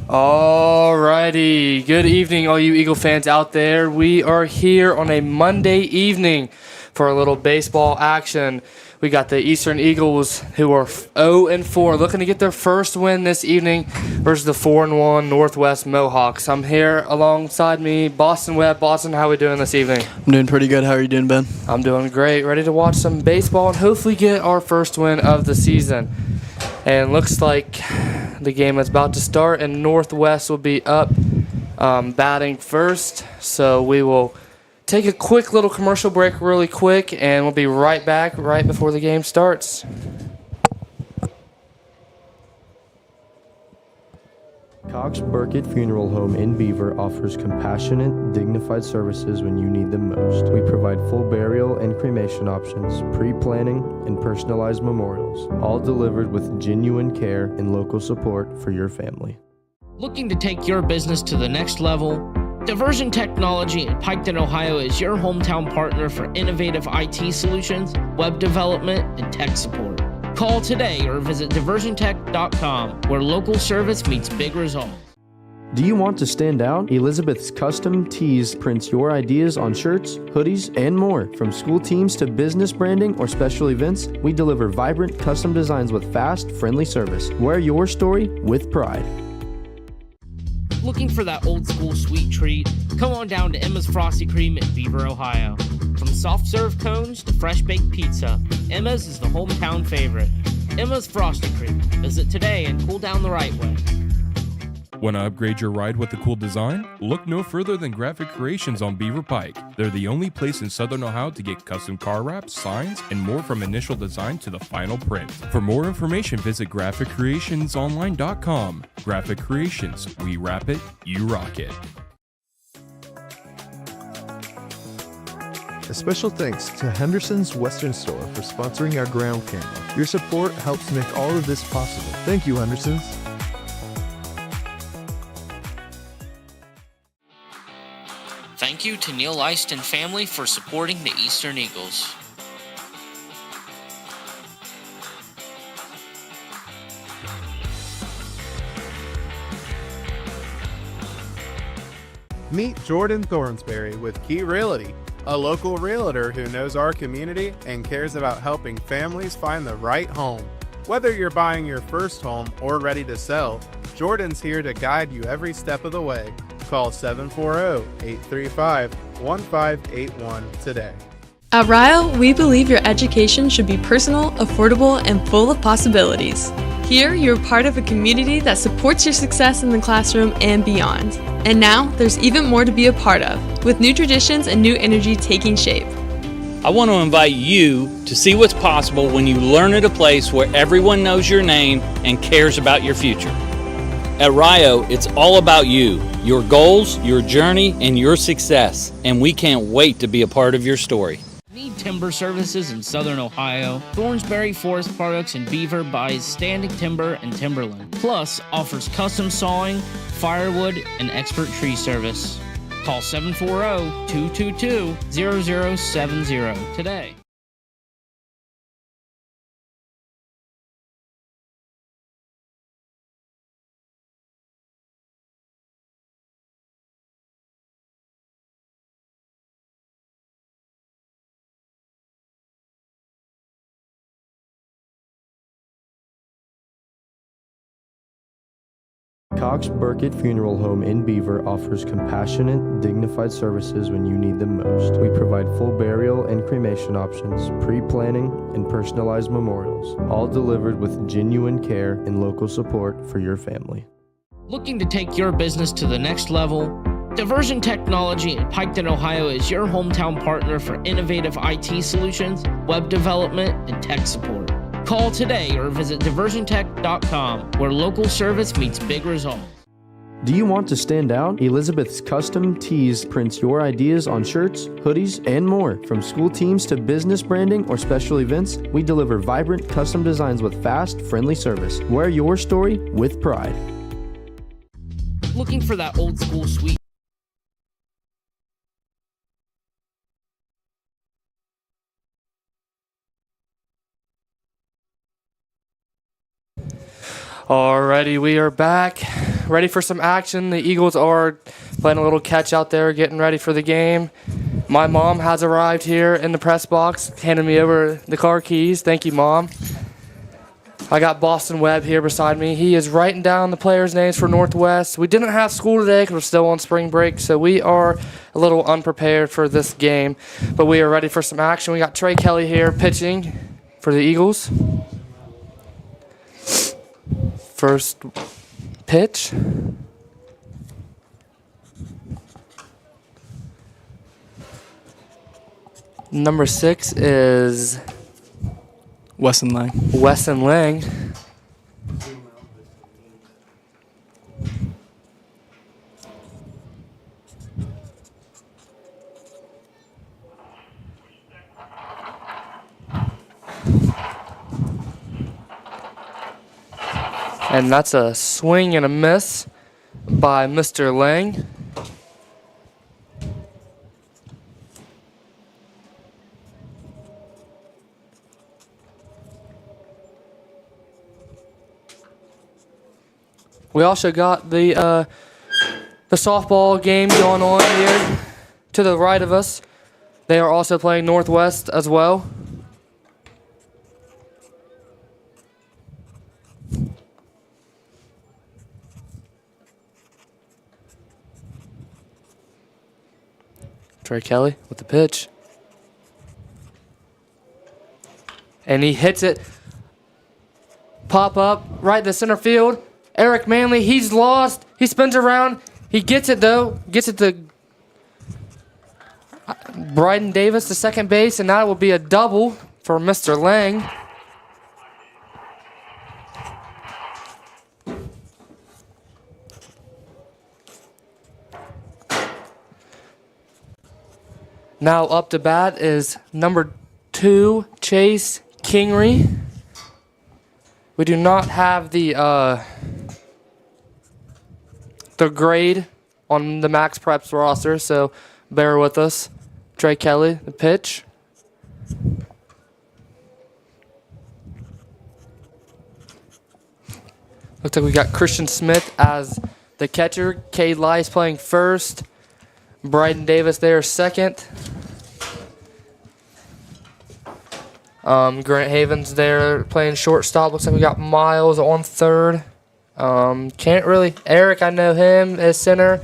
Alrighty, good evening, all you Eagle fans out there. We are here on a Monday evening for a little baseball action. We got the Eastern Eagles, who are 0-4, looking to get their first win this evening versus the 4-1 Northwest Mohawks. I'm here alongside me, Boston Webb. Boston, how are we doing this evening? I'm doing pretty good. How are you doing, Ben? I'm doing great. Ready to watch some baseball and hopefully get our first win of the season. And looks like the game is about to start, and Northwest will be up batting first. So we will take a quick little commercial break really quick, and we'll be right back right before the game starts. Cox Burkett Funeral Home in Beaver offers compassionate, dignified services when you need them most. We provide full burial and cremation options, pre-planning, and personalized memorials, all delivered with genuine care and local support for your family. Looking to take your business to the next level? Diversion Technology in Piketon, Ohio is your hometown partner for innovative IT solutions, web development, and tech support. Call today or visit diversiontech.com, where local service meets big results. Do you want to stand out? Elizabeth's Custom Tees prints your ideas on shirts, hoodies, and more. From school teams to business branding or special events, we deliver vibrant custom designs with fast, friendly service. Wear your story with pride. Looking for that old school sweet treat? Come on down to Emma's Frosty Cream in Beaver, Ohio. From soft serve cones to fresh baked pizza, Emma's is the hometown favorite. Emma's Frosty Cream. Visit today and cool down the right way. Want to upgrade your ride with a cool design? Look no further than Graphic Creations on Beaver Pike. They're the only place in Southern Ohio to get custom car wraps, signs, and more from initial design to the final print. For more information, visit GraphicCreationsOnline.com. Graphic Creations. We wrap it, you rock it. A special thanks to Henderson's Western Store for sponsoring our ground camera. Your support helps make all of this possible. Thank you, Henderson's. Thank you to Neil Eist and family for supporting the Eastern Eagles. Meet Jordan Thornsberry with Key Realty, a local realtor who knows our community and cares about helping families find the right home. Whether you're buying your first home or ready to sell, Jordan's here to guide you every step of the way. Call 740-835-1581 today. At Rio, we believe your education should be personal, affordable, and full of possibilities. Here, you're part of a community that supports your success in the classroom and beyond. And now, there's even more to be a part of, with new traditions and new energy taking shape. I want to invite you to see what's possible when you learn at a place where everyone knows your name and cares about your future. At Rio, it's all about you, your goals, your journey, and your success, and we can't wait to be a part of your story. Need timber services in Southern Ohio? Thornsberry Forest Products in Beaver buys standing timber and timberland, plus offers custom sawing, firewood, and expert tree service. Call 740-222-0070 today. Cox Burkett Funeral Home in Beaver offers compassionate, dignified services when you need them most. We provide full burial and cremation options, pre-planning, and personalized memorials, all delivered with genuine care and local support for your family. Looking to take your business to the next level? Diversion Technology in Piketon, Ohio is your hometown partner for innovative IT solutions, web development, and tech support. Call today or visit diversiontech.com, where local service meets big results. Do you want to stand out? Elizabeth's Custom Tees prints your ideas on shirts, hoodies, and more. From school teams to business branding or special events, we deliver vibrant custom designs with fast, friendly service. Wear your story with pride. Looking for that old school sweet? Alrighty, we are back. ready for some action. The Eagles are playing a little catch out there, getting ready for the game. My mom has arrived here in the press box, handing me over the car keys. Thank you, Mom. I got Boston Webb here beside me. He is writing down the players' names for Northwest. We didn't have school today because we're still on spring break, so we are a little unprepared for this game. But we are ready for some action. We got Trey Kelly here pitching for the Eagles. First pitch. Number 6 is Wesson Lang. Wesson Lang. And that's a swing and a miss by Mr. Lang. We also got the softball game going on here to the right of us. They are also playing Northwest as well. Trey Kelly with the pitch. And he hits it. Pop up right in the center field. Eric Manley, he's lost. He spins around. He gets it, though. Gets it to Bryden Davis to second base, and that will be a double for Mr. Lang. Now up to bat is number 2, Chase Kingery. We do not have the grade on the Max Preps roster, so bear with us. Trey Kelly, the pitch. Looks like we got Christian Smith as the catcher. Cade Lice playing first. Bryden Davis there second. Grant Havens there playing shortstop. Looks like we got Miles on third. Can't really. Eric, I know him as center.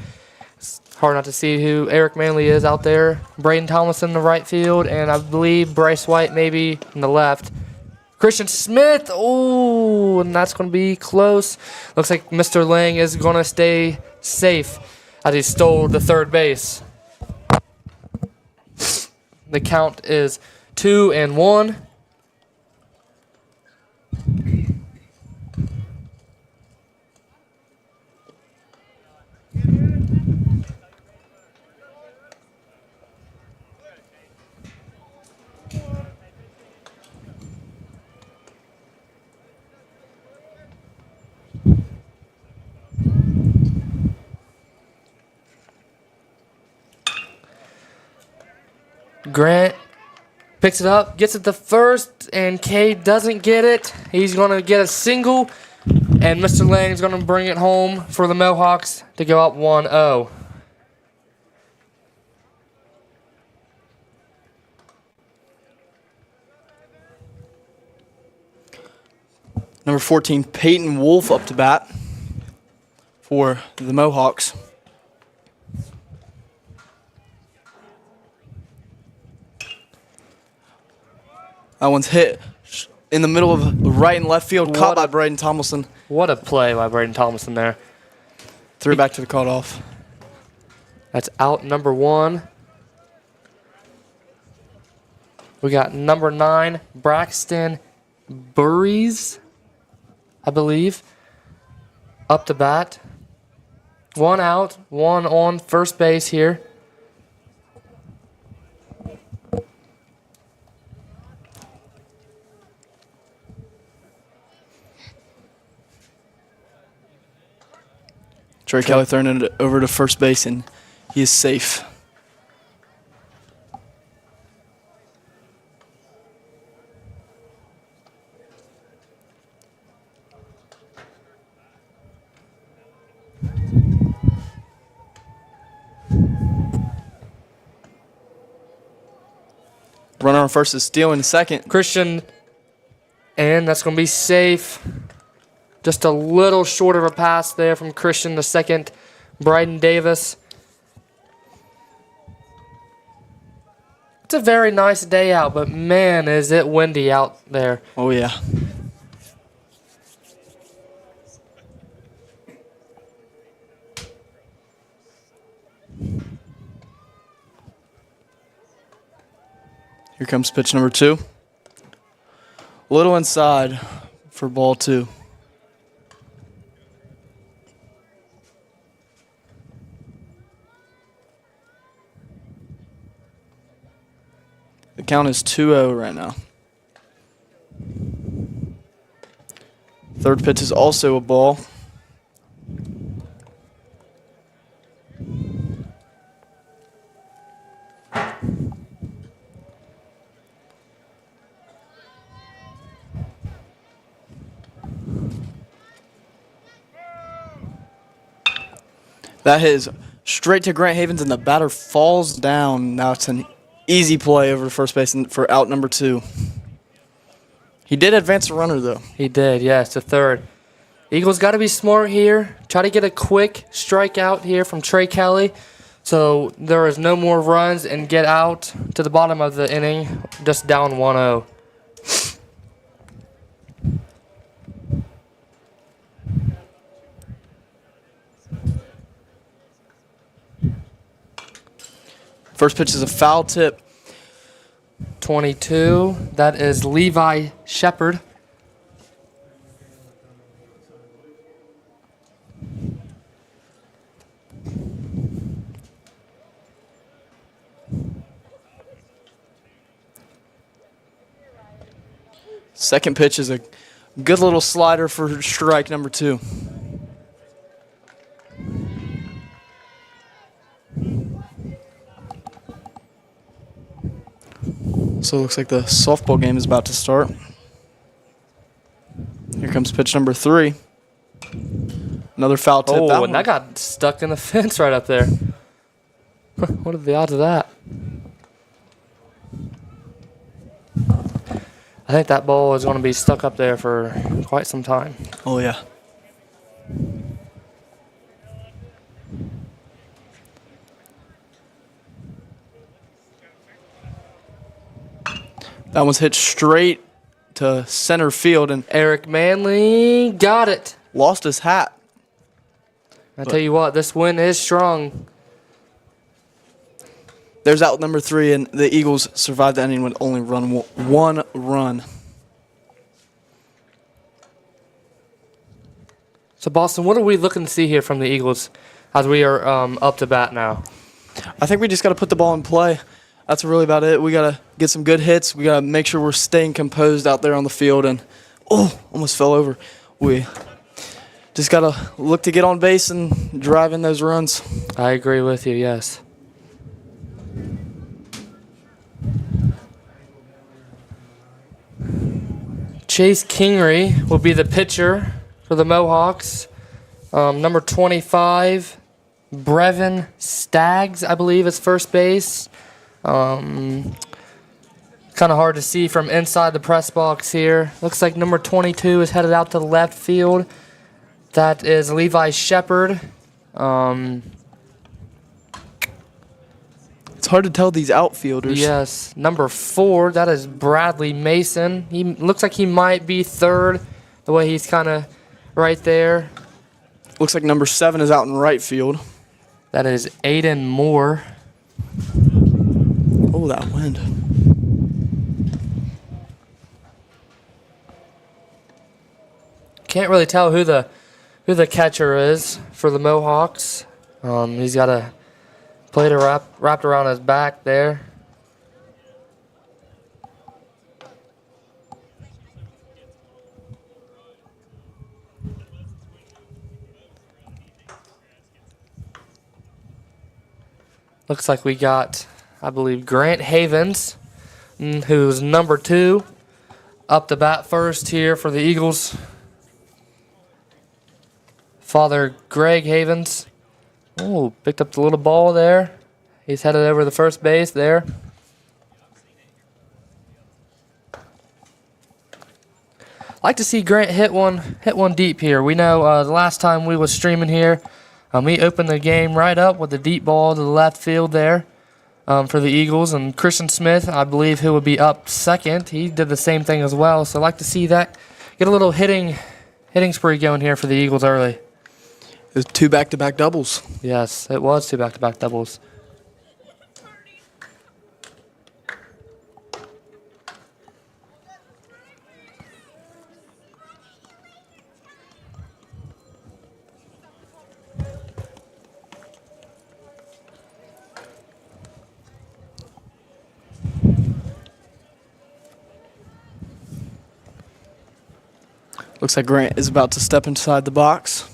It's hard not to see who Eric Manley is out there. Braden Thomas in the right field, and I believe Bryce White maybe in the left. Christian Smith, oh, and that's going to be close. Looks like Mr. Lang is going to stay safe as he stole the third base. The count is 2-1. Grant picks it up, gets it to first, and Cade doesn't get it. He's going to get a single, and Mr. Lang's going to bring it home for the Mohawks to go up 1-0. Number 14, Peyton Wolf up to bat for the Mohawks. That one's hit in the middle of right and left field, caught by Braden Tomlinson. What a play by Braden Tomlinson there. Threw it back to the cutoff. That's out number 1. We got number 9, Braxton Burries, I believe, up to bat. 1 out, 1 on first base here. Trey Kelly throwing it over to first base, and he is safe. Runner on first is stealing the second. Christian, and that's going to be safe. Just a little short of a pass there from Christian the second. Bryden Davis. It's a very nice day out, but man, is it windy out there. Oh, yeah. Here comes pitch number 2. Little inside for ball 2. The count is 2-0 right now. Third pitch is also a ball. That is straight to Grant Havens, and the batter falls down. Now it's an easy play over to first base for out number 2. He did advance the runner, though. He did, yes, to third. Eagles got to be smart here. Try to get a quick strikeout here from Trey Kelly so there is no more runs and get out to the bottom of the inning, just down 1-0. First pitch is a foul tip. 22, that is Levi Shepard. Second pitch is a good little slider for strike number 2. So it looks like the softball game is about to start. Here comes pitch number 3. Another foul tip. Oh, and that got stuck in the fence right up there. What are the odds of that? I think that ball is going to be stuck up there for quite some time. Oh, yeah. That one's hit straight to center field, and Eric Manley got it. lost his hat. I tell you what, this win is strong. There's out number 3, and the Eagles survived the inning with only one run. So, Boston, what are we looking to see here from the Eagles as we are up to bat now? I think we just got to put the ball in play. That's really about it. We got to get some good hits. We got to make sure we're staying composed out there on the field. And, almost fell over. We just got to look to get on base and drive in those runs. I agree with you, yes. Chase Kingery will be the pitcher for the Mohawks. Number 25, Brevin Staggs, I believe, is first base. Kind of hard to see from inside the press box here. Looks like number 22 is headed out to the left field. That is Levi Shepard. It's hard to tell these outfielders. Yes, number 4, that is Bradley Mason. He looks like he might be third, the way he's kind of right there. Looks like number 7 is out in right field. That is Aiden Moore. Oh, that wind. Can't really tell who the catcher is for the Mohawks. He's got a plate wrapped around his back there. Looks like we got, I believe, Grant Havens, who's number 2, up to bat first here for the Eagles. Father Greg Havens. Oh, picked up the little ball there. He's headed over the first base there. Like to see Grant hit one deep here. We know the last time we was streaming here, he opened the game right up with the deep ball to the left field there for the Eagles. And Christian Smith, I believe, who would be up second, he did the same thing as well. So I'd like to see that get a little hitting spree going here for the Eagles early. It was 2 back-to-back doubles. Yes, it was 2 back-to-back doubles. Looks like Grant is about to step inside the box.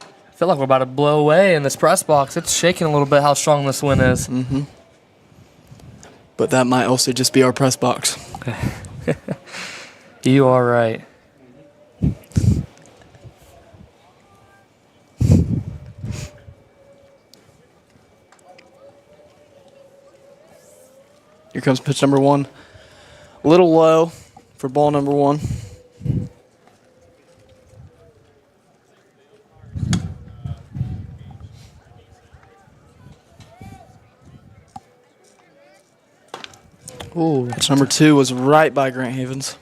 I feel like we're about to blow away in this press box. It's shaking a little bit how strong this wind is. Mm-hmm. But that might also just be our press box. You are right. Here comes pitch number 1. A little low for ball number 1. Ooh. Pitch number 2 was right by Grant Havens.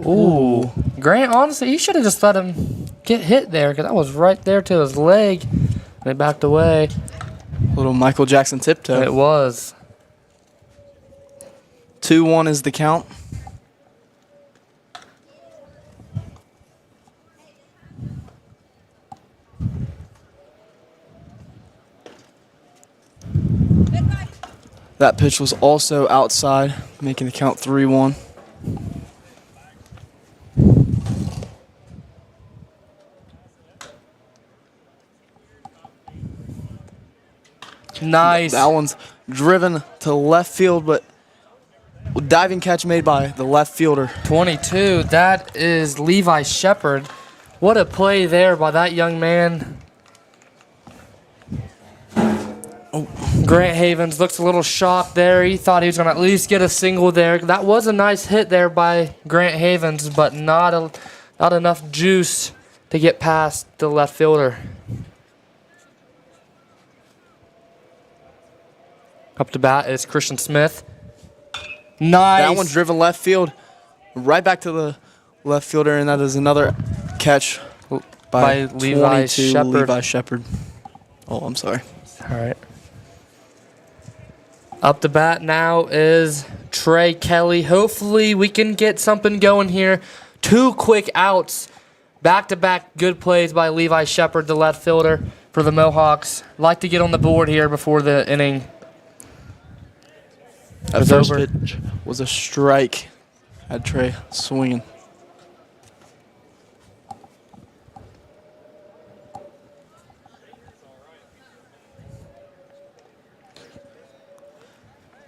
Ooh. Grant, honestly, you should have just let him get hit there because that was right there to his leg. They backed away. Little Michael Jackson tiptoe. It was. 2-1 is the count. That pitch was also outside, making the count 3-1. Nice. That one's driven to left field, but diving catch made by the left fielder. 22. That is Levi Shepard. What a play there by that young man. Oh. Grant Havens looks a little shocked there. He thought he was going to at least get a single there. That was a nice hit there by Grant Havens, but not enough juice to get past the left fielder. Up to bat is Christian Smith. Nice. That one's driven left field, right back to the left fielder, and that is another catch by Levi Shepard. Levi Shepard. Oh, I'm sorry. All right. Up to bat now is Trey Kelly. Hopefully we can get something going here. 2 quick outs. Back-to-back good plays by Levi Shepard, the left fielder for the Mohawks. Like to get on the board here before the inning. That first pitch was a strike. Had Trey swinging.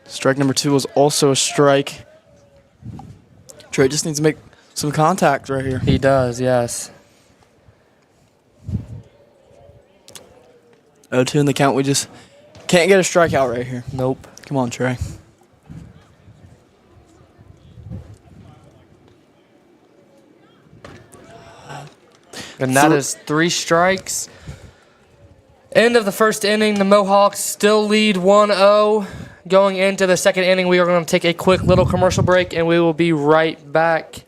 Strike number 2 was also a strike. Trey just needs to make some contact right here. He does, yes. 0-2 in the count. We just can't get a strikeout right here. Nope. Come on, Trey. And that is 3 strikes. End of the first inning. The Mohawks still lead 1-0. Going into the second inning, we are going to take a quick little commercial break, and we will be right back.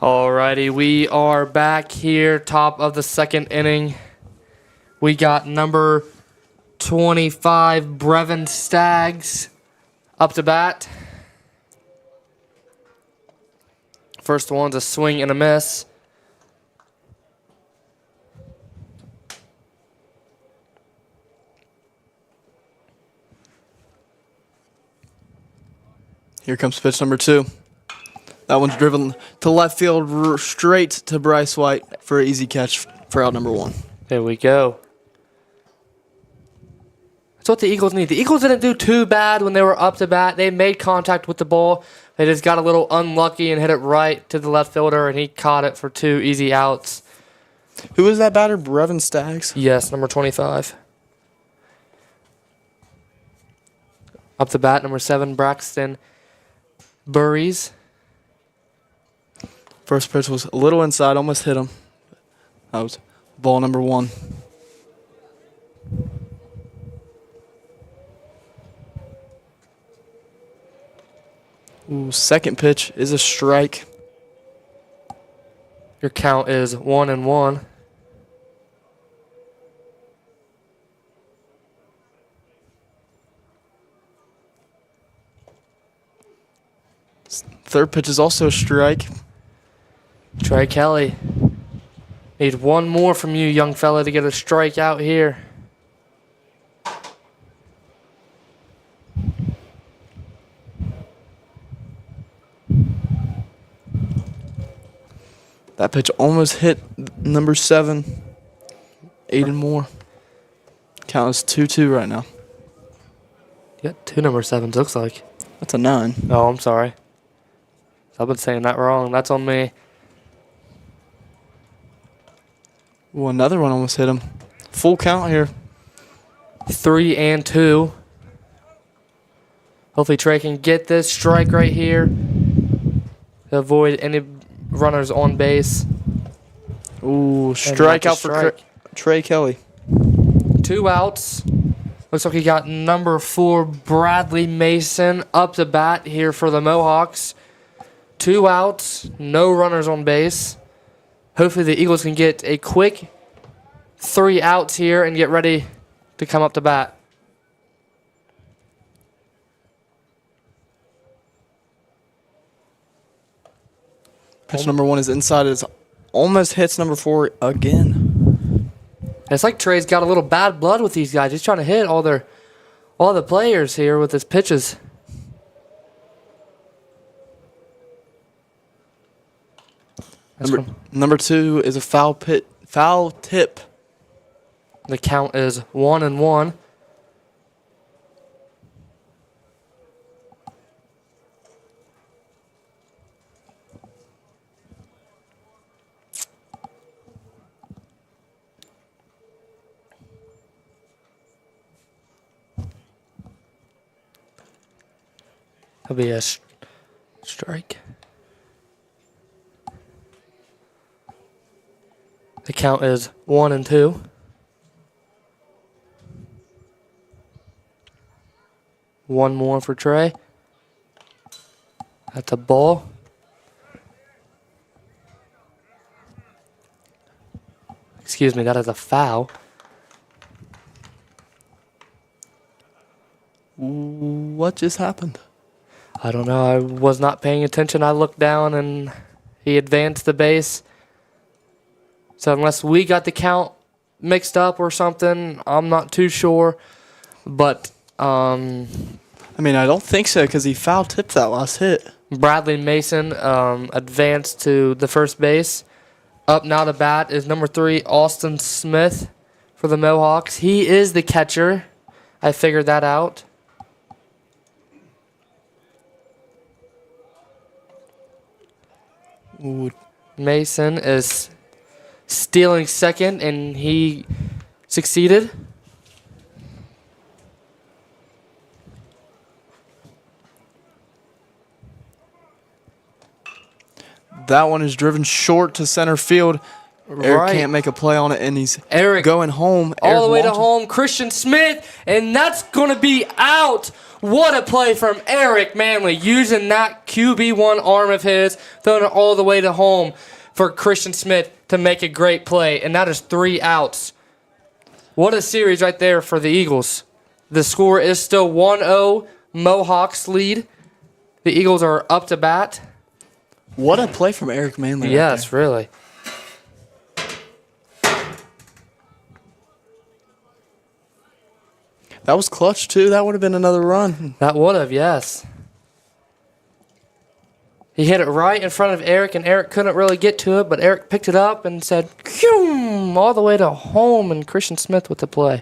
Alrighty, we are back here, top of the second inning. We got number 25, Brevin Staggs, up to bat. First one's a swing and a miss. Here comes pitch number 2. That one's driven to left field, straight to Bryce White for an easy catch for out number 1. There we go. That's what the Eagles need. The Eagles didn't do too bad when they were up to bat. They made contact with the ball. They just got a little unlucky and hit it right to the left fielder, and he caught it for 2 easy outs. Who was that batter? Brevin Staggs? Yes, number 25. Up to bat, number 7, Braxton Burries. First pitch was a little inside, almost hit him. That was ball number 1. Ooh, second pitch is a strike. Your count is 1-1. Third pitch is also a strike. Trey Kelly. Need one more from you, young fella, to get a strike out here. That pitch almost hit number 7. 8 and more. Count is 2-2 right now. You got 2 number 7s, looks like. That's a 9. Oh, I'm sorry. I've been saying that wrong. That's on me. Ooh, another one almost hit him. Full count here. 3-2. Hopefully Trey can get this strike right here to avoid any runners on base. Ooh, strike out for Trey Kelly. 2 outs. Looks like he got number 4, Bradley Mason, up to bat here for the Mohawks. 2 outs, no runners on base. Hopefully the Eagles can get a quick 3 outs here and get ready to come up to bat. Pitch number 1 is inside. It almost hits number 4 again. It's like Trey's got a little bad blood with these guys. He's trying to hit all the players here with his pitches. Number 2 is a foul tip. The count is 1-1. That'll be a strike. The count is 1-2. One more for Trey. That's a ball. Excuse me, that is a foul. What just happened? I don't know. I was not paying attention. I looked down and he advanced the base. So unless we got the count mixed up or something, I'm not too sure. But I mean, I don't think so because he foul tipped that last hit. Bradley Mason advanced to the first base. Up now to bat is number 3, Austin Smith for the Mohawks. He is the catcher. I figured that out. Ooh. Mason is stealing second, and he succeeded. That one is driven short to center field. Eric can't make a play on it, and he's going home. All the way to home. Christian Smith, and that's going to be out. What a play from Eric Manley, using that QB1 arm of his, throwing it all the way to home for Christian Smith to make a great play. And that is 3 outs. What a series right there for the Eagles. The score is still 1-0, Mohawks lead. The Eagles are up to bat. What a play from Eric Manley. Yes, really. That was clutch, too. That would have been another run. That would have, yes. He hit it right in front of Eric, and Eric couldn't really get to it, but Eric picked it up and said, "Phew," all the way to home, and Christian Smith with the play.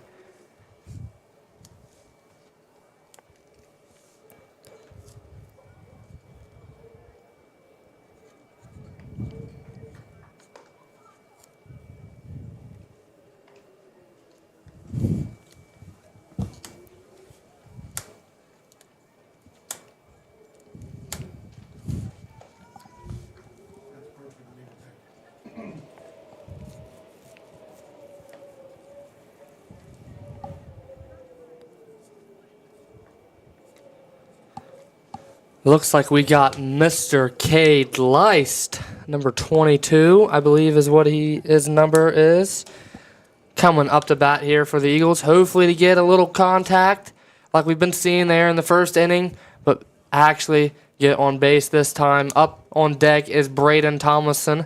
Looks like we got Mr. Cade Leist, number 22, I believe is what his number is. Coming up to bat here for the Eagles, hopefully to get a little contact like we've been seeing there in the first inning, but actually get on base this time. Up on deck is Braden Tomlinson.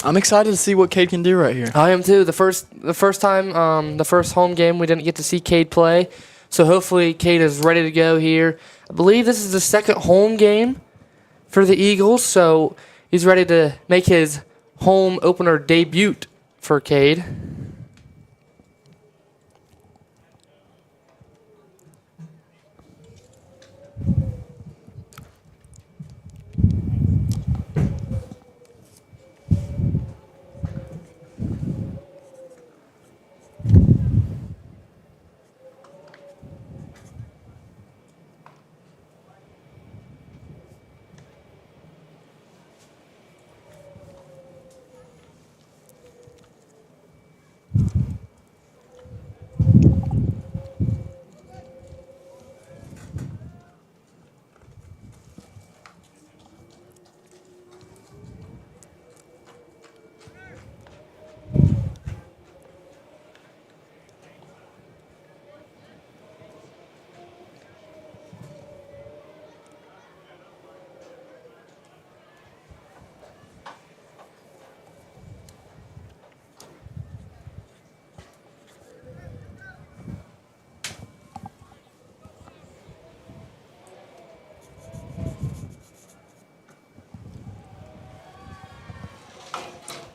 I'm excited to see what Cade can do right here. I am too. The first home game, we didn't get to see Cade play. So hopefully Cade is ready to go here. I believe this is the second home game for the Eagles, so he's ready to make his home opener debut for Cade.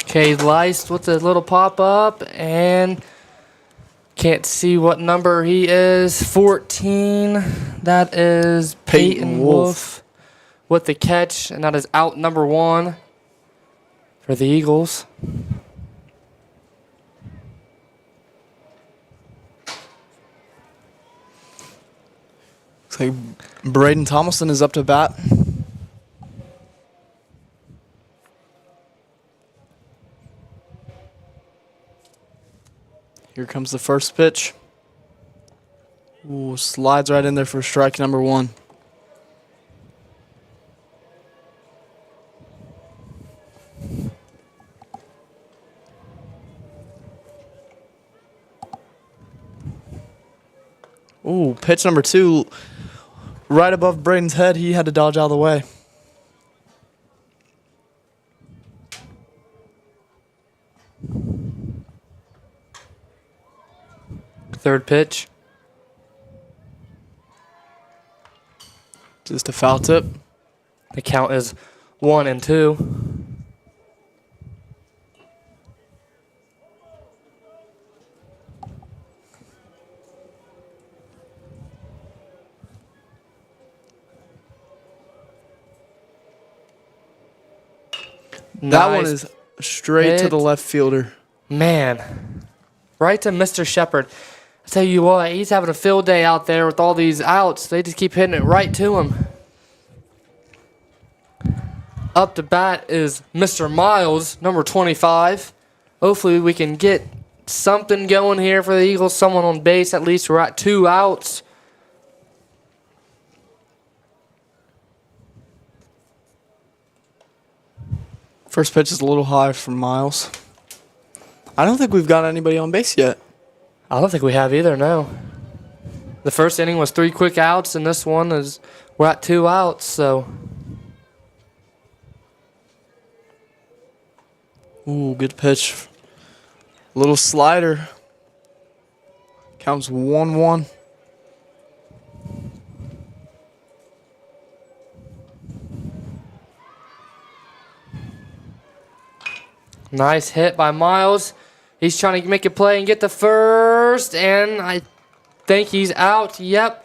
Cade Leist with a little pop-up, and can't see what number he is. 14. That is Peyton Wolf with the catch, and that is out number 1 for the Eagles. Looks like Braden Tomlinson is up to bat. Here comes the first pitch. Ooh, slides right in there for strike number 1. Ooh, pitch number 2. Right above Braden's head, he had to dodge out of the way. Third pitch. Just a foul tip. The count is 1-2. That one Nice is straight to the hit. left fielder. Man, right to Mr. Shepard. I tell you what, he's having a field day out there with all these outs. They just keep hitting it right to him. Up to bat is Mr. Miles, number 25. Hopefully we can get something going here for the Eagles. Someone on base at least. We're at 2 outs. First pitch is a little high for Miles. I don't think we've got anybody on base yet. I don't think we have either, no. The first inning was 3 quick outs, and this one is we're at 2 outs, so. Ooh, good pitch. Little slider. Counts 1-1. Nice hit by Miles. He's trying to make a play and get the first, and I think he's out. Yep.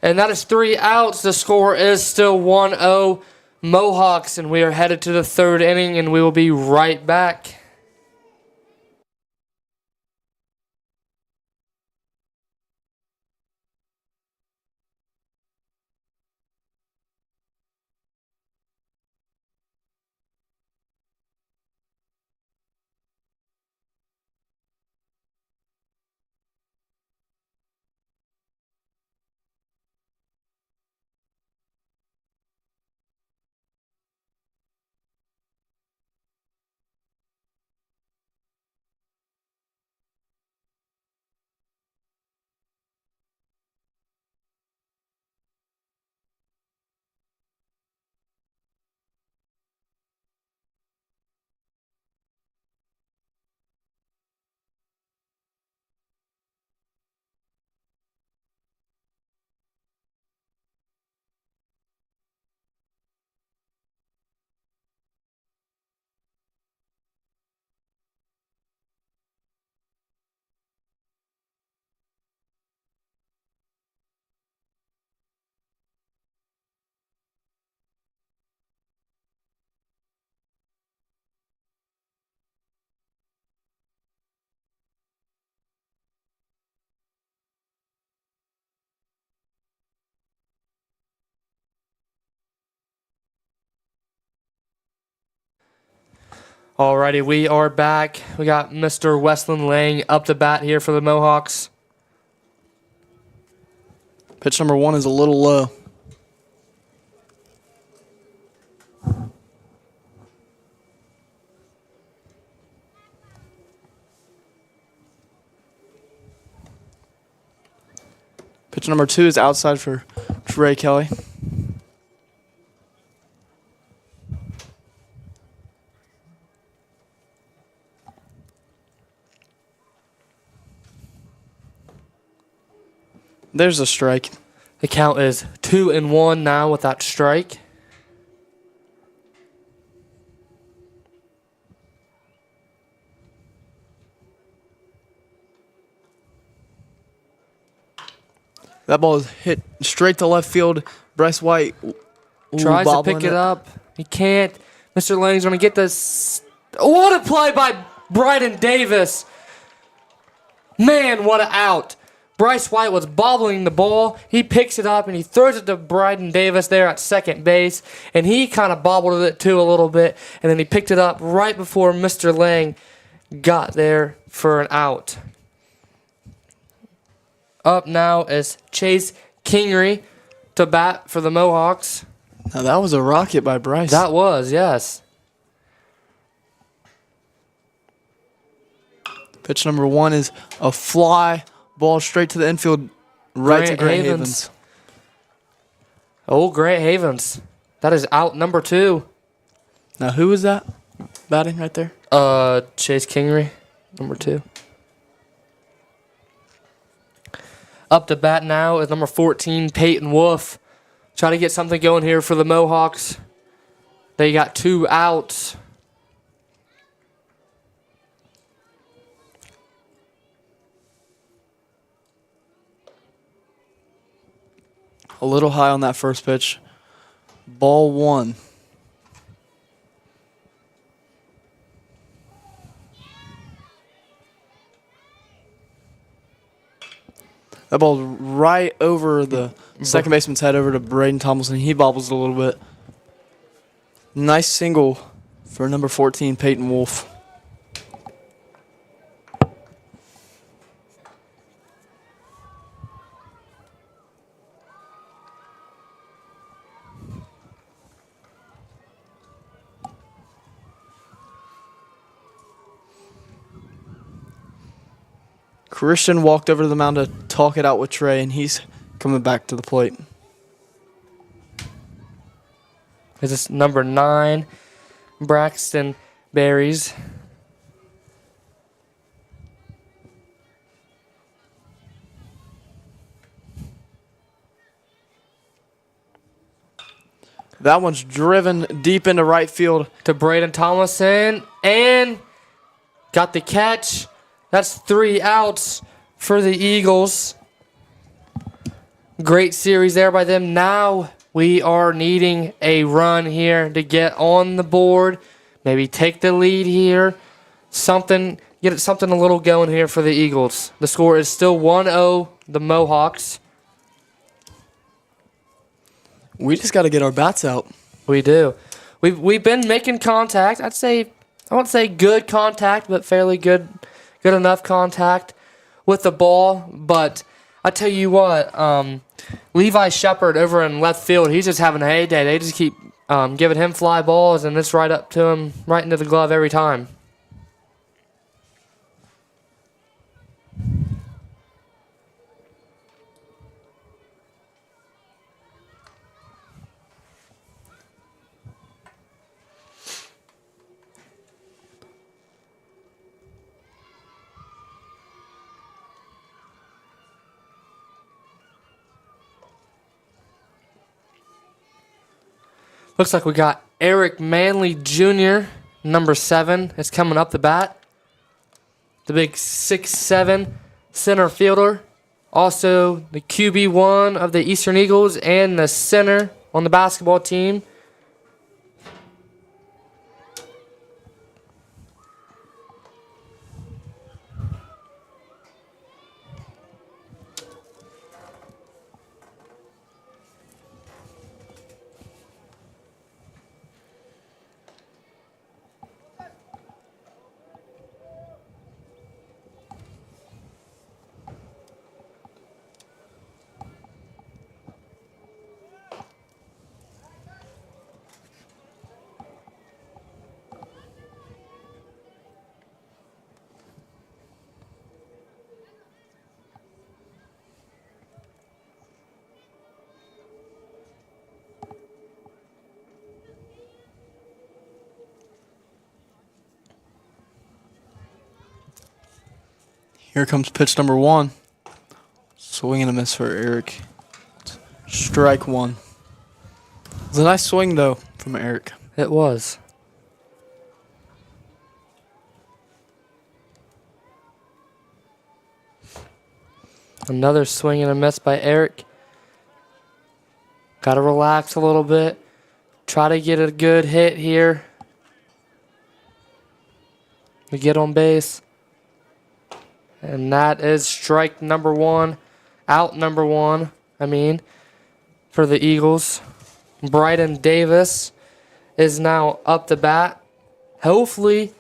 And that is 3 outs. The score is still 1-0 Mohawks, and we are headed to the 3rd inning, and we will be right back. Alrighty, we are back. We got Mr. Westland Lang up the bat here for the Mohawks. Pitch number 1 is a little low. Pitch number 2 is outside for Trey Kelly. There's a strike. The count is 2-1 now with that strike. That ball is hit straight to left field. Bryce White Tries to pick it up. He can't. Mr. Lang's going to get this. What a play by Bryden Davis. Man, what an out. Bryce White was bobbling the ball. He picks it up and he throws it to Bryden Davis there at second base. And he kind of bobbled it too a little bit. And then he picked it up right before Mr. Lang got there for an out. Up now is Chase Kingery to bat for the Mohawks. Now that was a rocket by Bryce. That was, yes. Pitch number 1 is a fly ball straight to the infield, right to Grant Havens. Oh, Grant Havens. That is out number 2. Now who is that batting right there? Chase Kingery, number 2. Up to bat now is number 14, Peyton Wolf. Try to get something going here for the Mohawks. They got 2 outs. A little high on that first pitch. Ball 1. That ball's right over the second baseman's head over to Braden Tomlinson. He bobbles it a little bit. Nice single for number 14, Peyton Wolf. Christian walked over to the mound to talk it out with Trey, and he's coming back to the plate. This is number 9, Braxton Berries. That one's driven deep into right field. To Braden Thomason, and got the catch. That's 3 outs for the Eagles. Great series there by them. Now we are needing a run here to get on the board. Maybe take the lead here. Get something a little going here for the Eagles. The score is still 1-0, the Mohawks. We just got to get our bats out. We do. We've been making contact. I won't say good contact, but fairly good enough contact with the ball. But I tell you what, Levi Shepard over in left field, he's just having a heyday. They just keep giving him fly balls, and it's right up to him, right into the glove every time. Looks like we got Eric Manley Jr., number 7, is coming up the bat. The big 6'7" center fielder. Also the QB1 of the Eastern Eagles and the center on the basketball team. Here comes pitch number 1. Swing and a miss for Eric. Strike 1. It was a nice swing, though, from Eric. It was. Another swing and a miss by Eric. Got to relax a little bit. Try to get a good hit here. To get on base. And that is strike number 1. Out number 1, for the Eagles. Bryden Davis is now up the bat. Hopefully,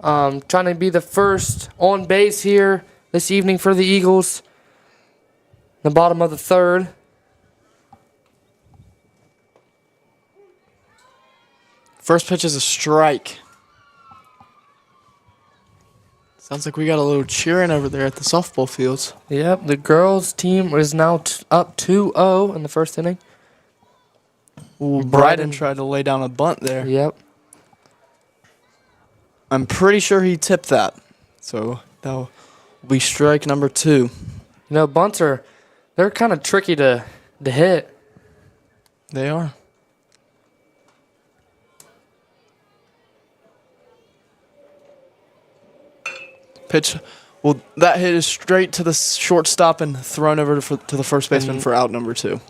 trying to be the first on base here this evening for the Eagles. The bottom of the 3rd. First pitch is a strike. Sounds like we got a little cheering over there at the softball fields. Yep, the girls' team is now up 2-0 in the first inning. Ooh, Bryden tried to lay down a bunt there. Yep. I'm pretty sure he tipped that. So that'll be strike number 2. Bunts they're kind of tricky to hit. They are. Pitch. Well, that hit is straight to the shortstop and thrown over to the first baseman for out number 2.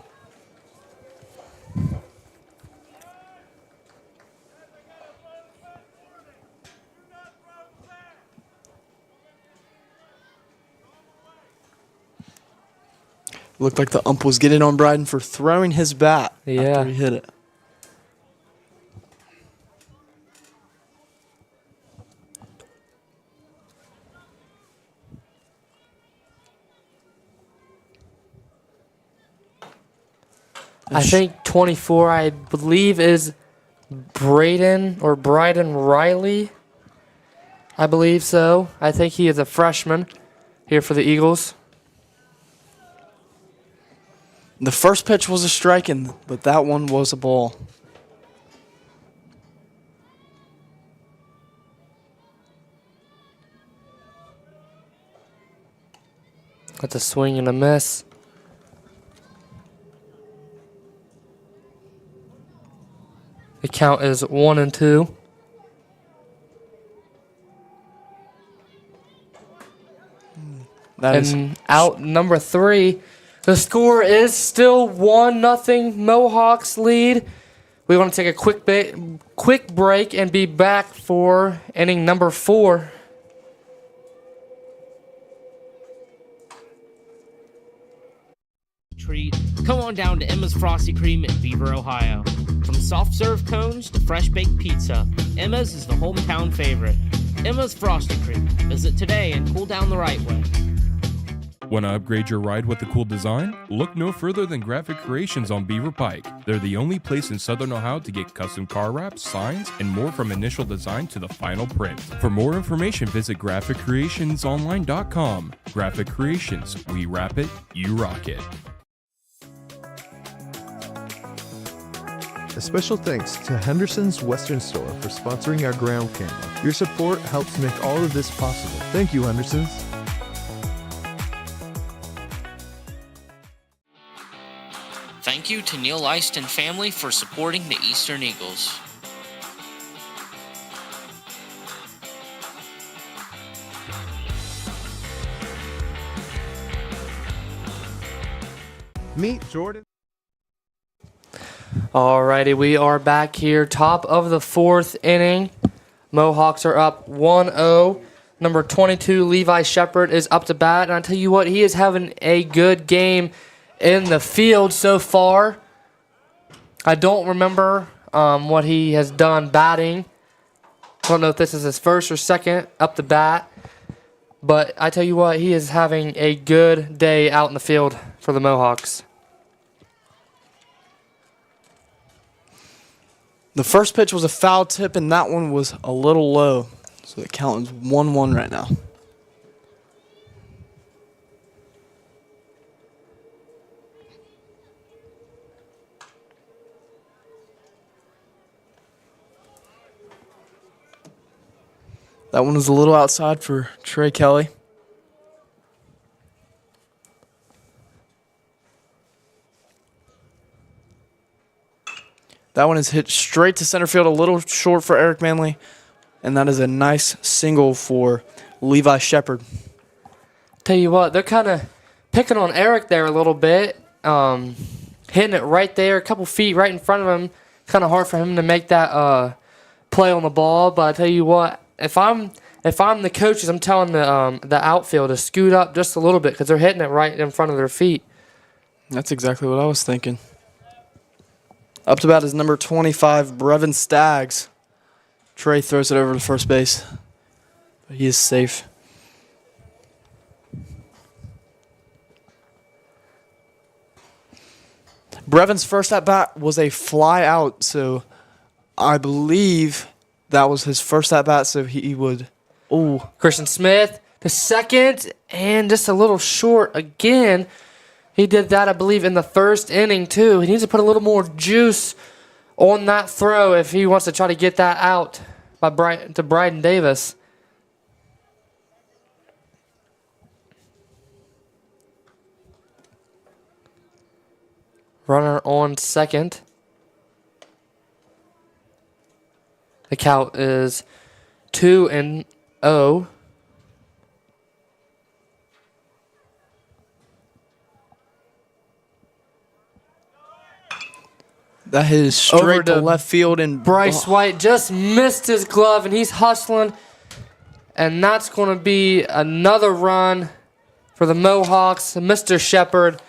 Looked like the ump was getting on Bryden for throwing his bat after he hit it. I think 24, I believe, is Bryden Riley. I believe so. I think he is a freshman. here for the Eagles. The first pitch was a strike, but that one was a ball. That's a swing and a miss. The count is 1-2. And out number 3. The score is still 1-0 Mohawks lead. We want to take a quick break and be back for inning number 4. Treat. Come on down to Emma's Frosty Cream in Beaver, Ohio. From soft serve cones to fresh baked pizza, Emma's is the hometown favorite. Emma's Frosty Cream. Visit today and cool down the right way. Want to upgrade your ride with a cool design? Look no further than Graphic Creations on Beaver Pike. They're the only place in Southern Ohio to get custom car wraps, signs, and more from initial design to the final print. For more information, visit GraphicCreationsOnline.com. Graphic Creations. We wrap it, you rock it. A special thanks to Henderson's Western Store for sponsoring our ground camera. Your support helps make all of this possible. Thank you, Henderson's. Thank you to Neil Eist and family for supporting the Eastern Eagles. Meet Jordan. Alrighty, we are back here, top of the 4th inning. Mohawks are up 1-0. Number 22, Levi Shepard, is up to bat. And I tell you what, he is having a good game in the field so far. I don't remember what he has done batting. I don't know if this is his first or second up to bat. But I tell you what, he is having a good day out in the field for the Mohawks. The first pitch was a foul tip, and that one was a little low. So the count is 1-1 right now. That one was a little outside for Trey Kelly. That one is hit straight to center field, a little short for Eric Manley. And that is a nice single for Levi Shepard. Tell you what, they're kind of picking on Eric there a little bit. Hitting it right there, a couple feet right in front of him. Kind of hard for him to make that play on the ball. But I tell you what, if I'm the coaches, I'm telling the outfield to scoot up just a little bit because they're hitting it right in front of their feet. That's exactly what I was thinking. Up to bat is number 25, Brevin Staggs. Trey throws it over to first base. But he is safe. Brevin's first at bat was a fly out, so I believe that was his first at bat, so he would. Oh, Christian Smith, the second, and just a little short again. He did that, I believe, in the first inning, too. He needs to put a little more juice on that throw if he wants to try to get that out to Bryden Davis. Runner on second. The count is 2-0. That hit is straight to left field, and Bryce White just missed his glove, and he's hustling. And that's going to be another run for the Mohawks. Mr. Shepard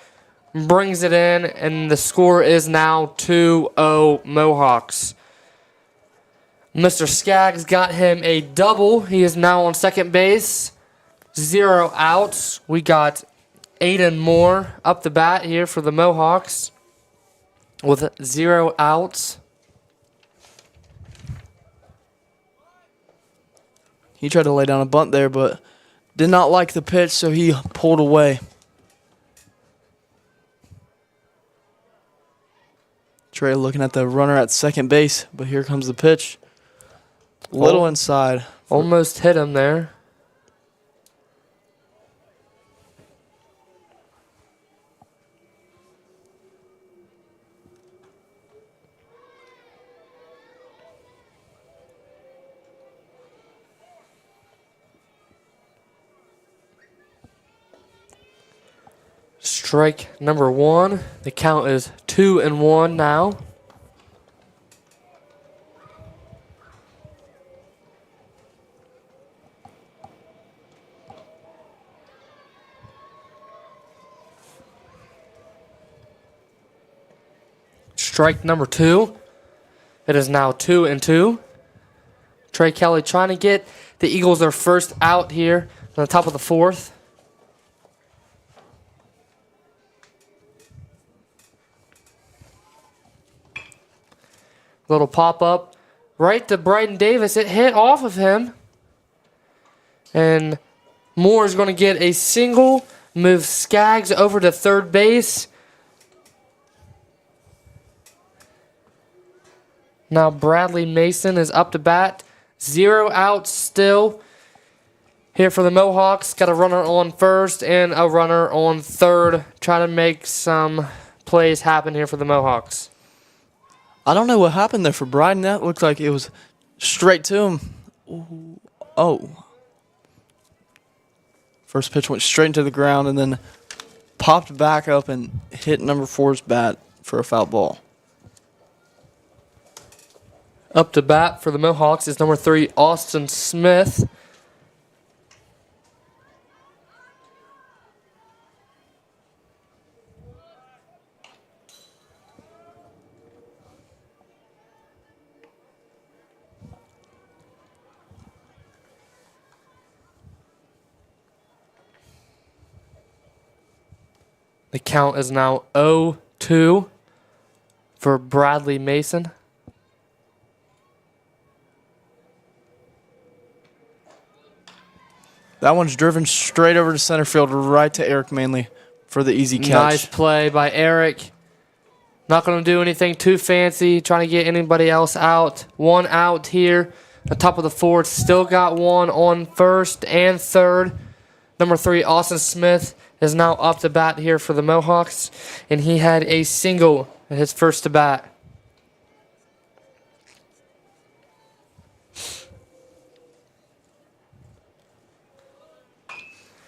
brings it in, and the score is now 2-0 Mohawks. Mr. Skaggs got him a double. He is now on second base. 0 outs. We got Aiden Moore up the bat here for the Mohawks with 0 outs. He tried to lay down a bunt there, but did not like the pitch, so he pulled away. Trey looking at the runner at second base, but here comes the pitch. Little inside. Almost hit him there. Strike number 1. The count is 2-1 now. Strike number 2. It is now 2-2. Trey Kelly trying to get the Eagles their first out here on the top of the 4th. Little pop-up right to Bryden Davis. It hit off of him. And Moore is going to get a single, move Skaggs over to third base. Now Bradley Mason is up to bat. 0 outs still here for the Mohawks. Got a runner on first and a runner on third. Trying to make some plays happen here for the Mohawks. I don't know what happened there for Bryden. That looked like it was straight to him. Ooh. Oh. First pitch went straight into the ground and then popped back up and hit number 4's bat for a foul ball. Up to bat for the Mohawks is number 3, Austin Smith. The count is now 0-2 for Bradley Mason. That one's driven straight over to center field, right to Eric Manley for the easy catch. Nice play by Eric. Not going to do anything too fancy, trying to get anybody else out. 1 out here. The top of the 4th. Still got 1 on first and third. Number 3, Austin Smith, is now up to bat here for the Mohawks. And he had a single at his first to bat.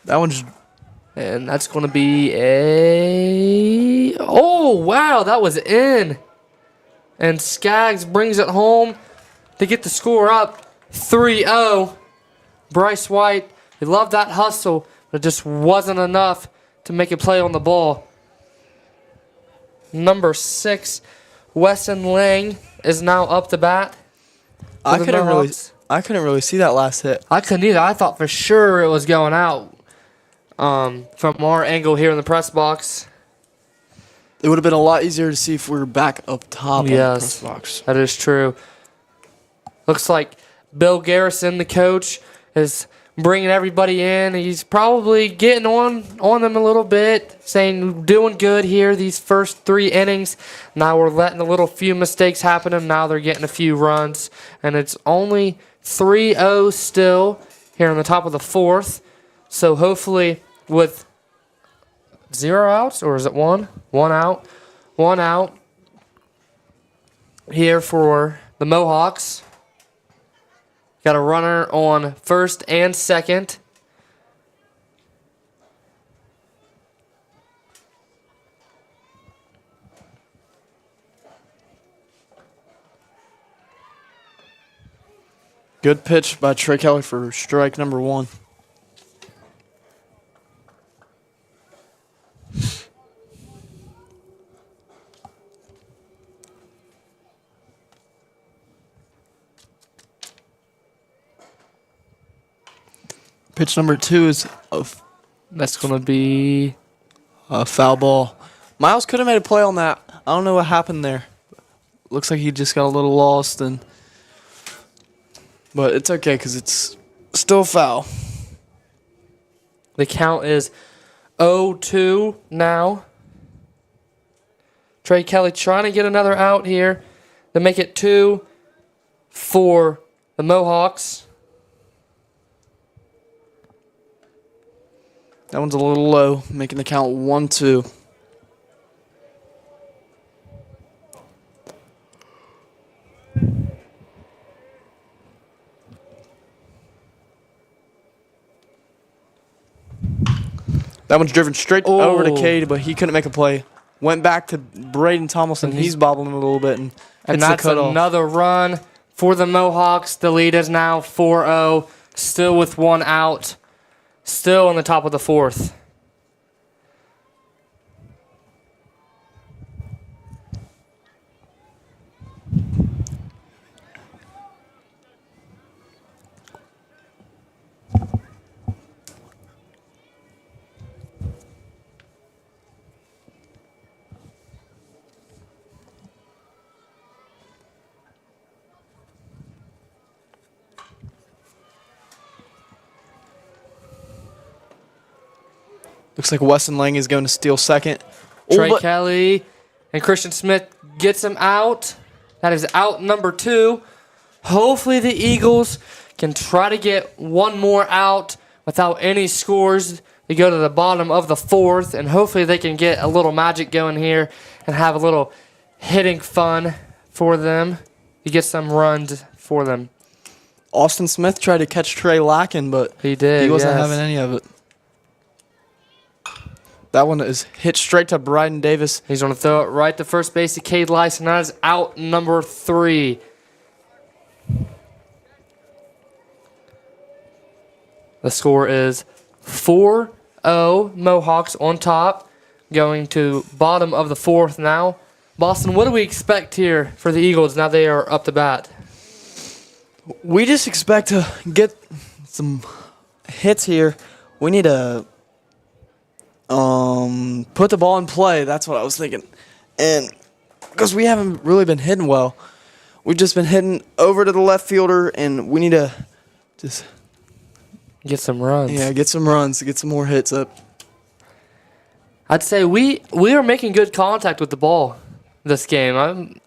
That one's... And that's going to be a... Oh, wow, that was in. And Skaggs brings it home to get the score up 3-0. Bryce White, he loved that hustle, but it just wasn't enough to make a play on the ball. Number 6, Weston Lang is now up to bat. I couldn't really see that last hit. I couldn't either. I thought for sure it was going out. From our angle here in the press box. It would have been a lot easier to see if we were back up top on the press box. That is true. Looks like Bill Garrison, the coach, is bringing everybody in. He's probably getting on them a little bit, saying doing good here these first 3 innings. Now we're letting a little few mistakes happen, and now they're getting a few runs. And it's only 3-0 still here on the top of the 4th. So hopefully with 0 outs, or is it 1? 1 out. 1 out here for the Mohawks. Got a runner on first and second. Good pitch by Trey Kelly for strike number 1. Pitch number 2 is That's going to be a foul ball. Miles could have made a play on that. I don't know what happened there. Looks like he just got a little lost, but it's okay because it's still foul. The count is 0-2 now. Trey Kelly trying to get another out here to make it 2 for the Mohawks. That one's a little low, making the count 1-2. That one's driven straight over to Cade, but he couldn't make a play. Went back to Braden Tomlinson. He's bobbling a little bit, and that's another run for the Mohawks. The lead is now 4-0, still with one out, still on the top of the fourth. Looks like Weston Lang is going to steal second. Trey Kelly and Christian Smith gets him out. That is out number 2. Hopefully the Eagles can try to get one more out without any scores. They go to the bottom of the fourth, and hopefully they can get a little magic going here and have a little hitting fun for them to get some runs for them. Austin Smith tried to catch Trey lacking, but he wasn't having any of it. That one is hit straight to Bryden Davis. He's going to throw it right to first base to Cade Lyson. That is out number 3. The score is 4-0 Mohawks on top, going to bottom of the fourth now. Boston, what do we expect here for the Eagles now they are up to bat? We just expect to get some hits here. We need to put the ball in play. That's what I was thinking. And because we haven't really been hitting well. We've just been hitting over to the left fielder, and we need to just get some runs. Yeah, get some runs, get some more hits up. I'd say we are making good contact with the ball this game.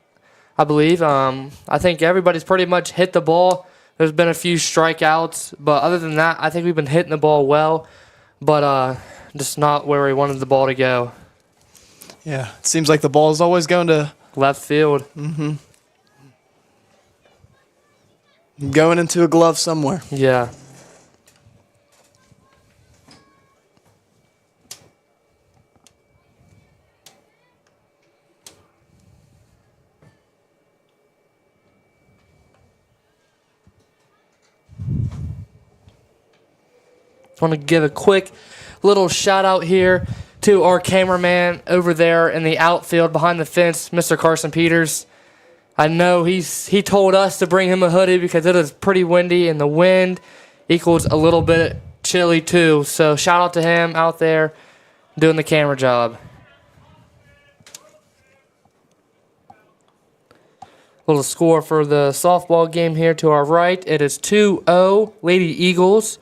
I believe. I think everybody's pretty much hit the ball. There's been a few strikeouts, but other than that, I think we've been hitting the ball well, but just not where we wanted the ball to go. Yeah, it seems like the ball is always going to left field. Mm-hmm. Going into a glove somewhere. Yeah. I want to give a quick little shout out here to our cameraman over there in the outfield behind the fence, Mr. Carson Peters. I know he told us to bring him a hoodie because it is pretty windy and the wind equals a little bit chilly too. So shout out to him out there doing the camera job. Little score for the softball game here to our right. It is 2-0 Lady Eagles.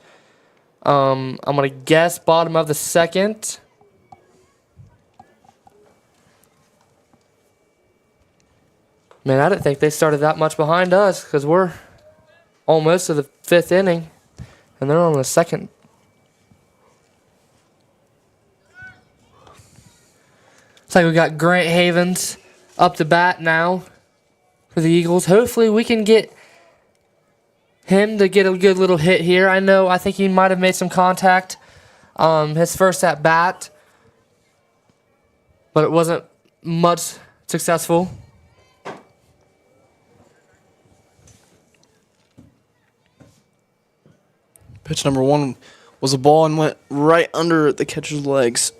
I'm going to guess bottom of the second. Man, I didn't think they started that much behind us because we're almost to the 5th inning, and they're on the second. Looks like we got Grant Havens up to bat now for the Eagles. Hopefully we can get him to get a good little hit here. I think he might have made some contact his first at bat, but it wasn't much successful. Pitch number 1 was a ball and went right under the catcher's legs.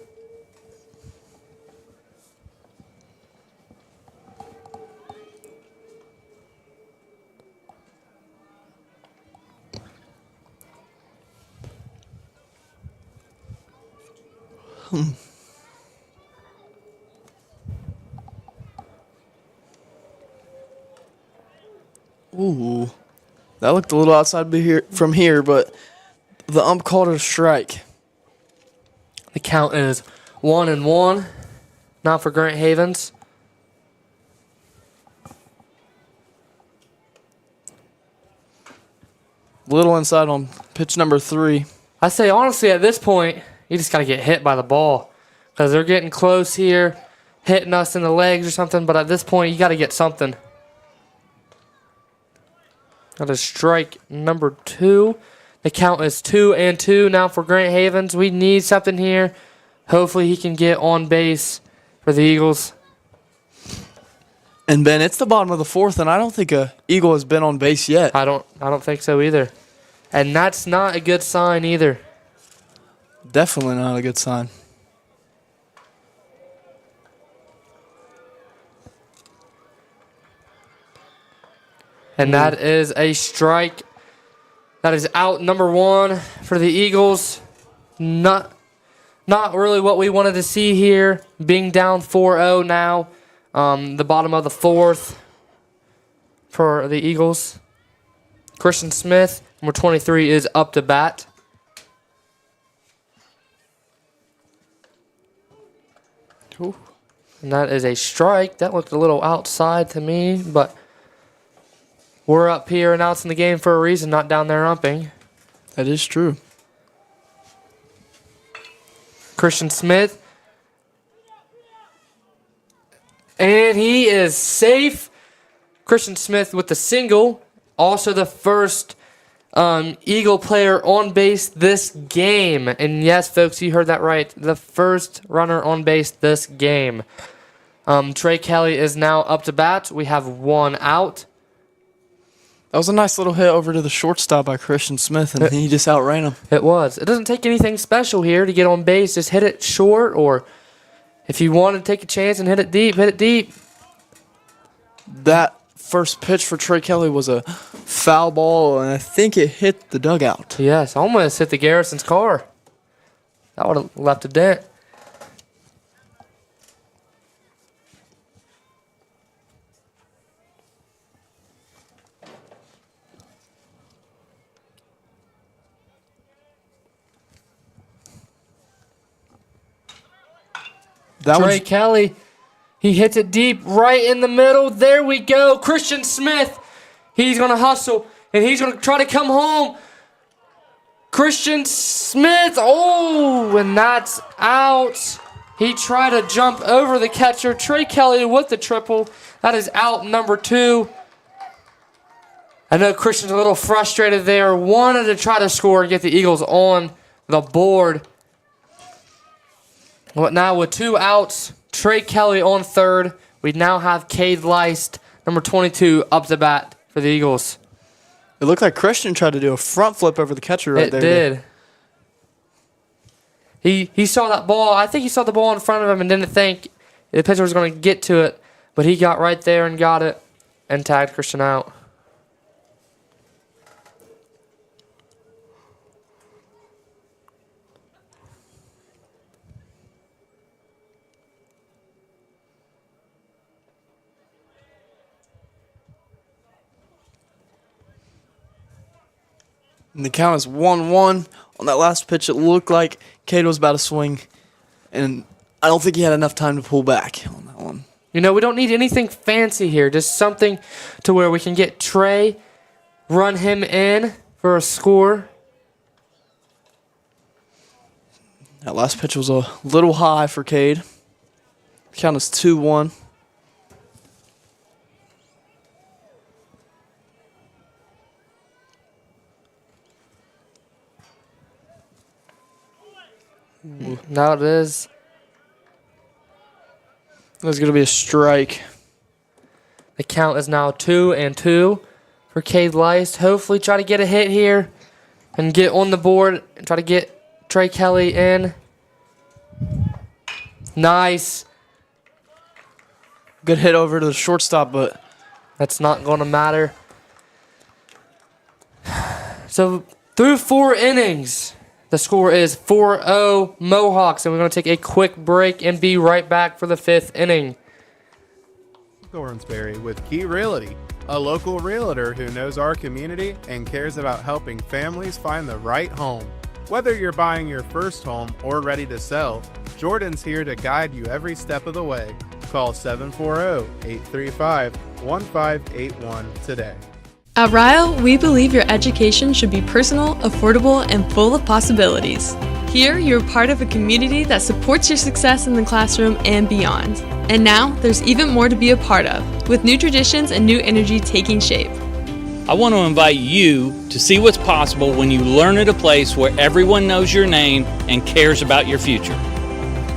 Ooh, that looked a little outside from here, but the ump called it a strike. The count is 1-1. Now for Grant Havens. Little inside on pitch number 3. I say, honestly, at this point, you just got to get hit by the ball because they're getting close here, hitting us in the legs or something. But at this point, you got to get something. That is strike number 2. The count is 2-2 now for Grant Havens. We need something here. Hopefully, he can get on base for the Eagles. And Ben, it's the bottom of the 4th, and I don't think a Eagle has been on base yet. I don't think so either. And that's not a good sign either. Definitely not a good sign. And that is a strike. That is out number 1 for the Eagles. Not really what we wanted to see here. Being down 4-0 now. The bottom of the 4th for the Eagles. Christian Smith, number 23, is up to bat. Ooh. And that is a strike. That looked a little outside to me, but we're up here announcing the game for a reason, not down there umping. That is true. Christian Smith. And he is safe. Christian Smith with the single. Also the first Eagle player on base this game. And yes, folks, you heard that right. The first runner on base this game. Trey Kelly is now up to bat. We have 1 out. That was a nice little hit over to the shortstop by Christian Smith, and he just outran him. It was. It doesn't take anything special here to get on base. Just hit it short, or if you want to take a chance and hit it deep, hit it deep. That first pitch for Trey Kelly was a foul ball, and I think it hit the dugout. Yes, almost hit the Garrison's car. That would have left a dent. Trey Kelly, he hits it deep right in the middle. There we go. Christian Smith, he's going to hustle, and he's going to try to come home. Christian Smith, oh, and that's out. He tried to jump over the catcher. Trey Kelly with the triple. That is out number 2. I know Christian's a little frustrated there. Wanted to try to score and get the Eagles on the board. Well, now with 2 outs, Trey Kelly on third. We now have Cade Leist, number 22, up to bat for the Eagles. It looked like Christian tried to do a front flip over the catcher right there. It did. He saw that ball. I think he saw the ball in front of him and didn't think the pitcher was going to get to it. But he got right there and got it and tagged Christian out. And the count is 1-1. On that last pitch, it looked like Cade was about to swing, and I don't think he had enough time to pull back on that one. You know, we don't need anything fancy here. Just something to where we can get Trey, run him in for a score. That last pitch was a little high for Cade. The count is 2-1. Now it is. There's going to be a strike. The count is now 2-2 for Cade Leist. Hopefully try to get a hit here and get on the board and try to get Trey Kelly in. Nice. Good hit over to the shortstop, but that's not going to matter. So through 4 innings, the score is 4-0 Mohawks, and we're going to take a quick break and be right back for the 5th inning. Thornsberry with Key Realty, a local realtor who knows our community and cares about helping families find the right home. Whether you're buying your first home or ready to sell, Jordan's here to guide you every step of the way. Call 740-835-1581 today. At Rio, we believe your education should be personal, affordable, and full of possibilities. Here, you're part of a community that supports your success in the classroom and beyond. And now, there's even more to be a part of, with new traditions and new energy taking shape. I want to invite you to see what's possible when you learn at a place where everyone knows your name and cares about your future.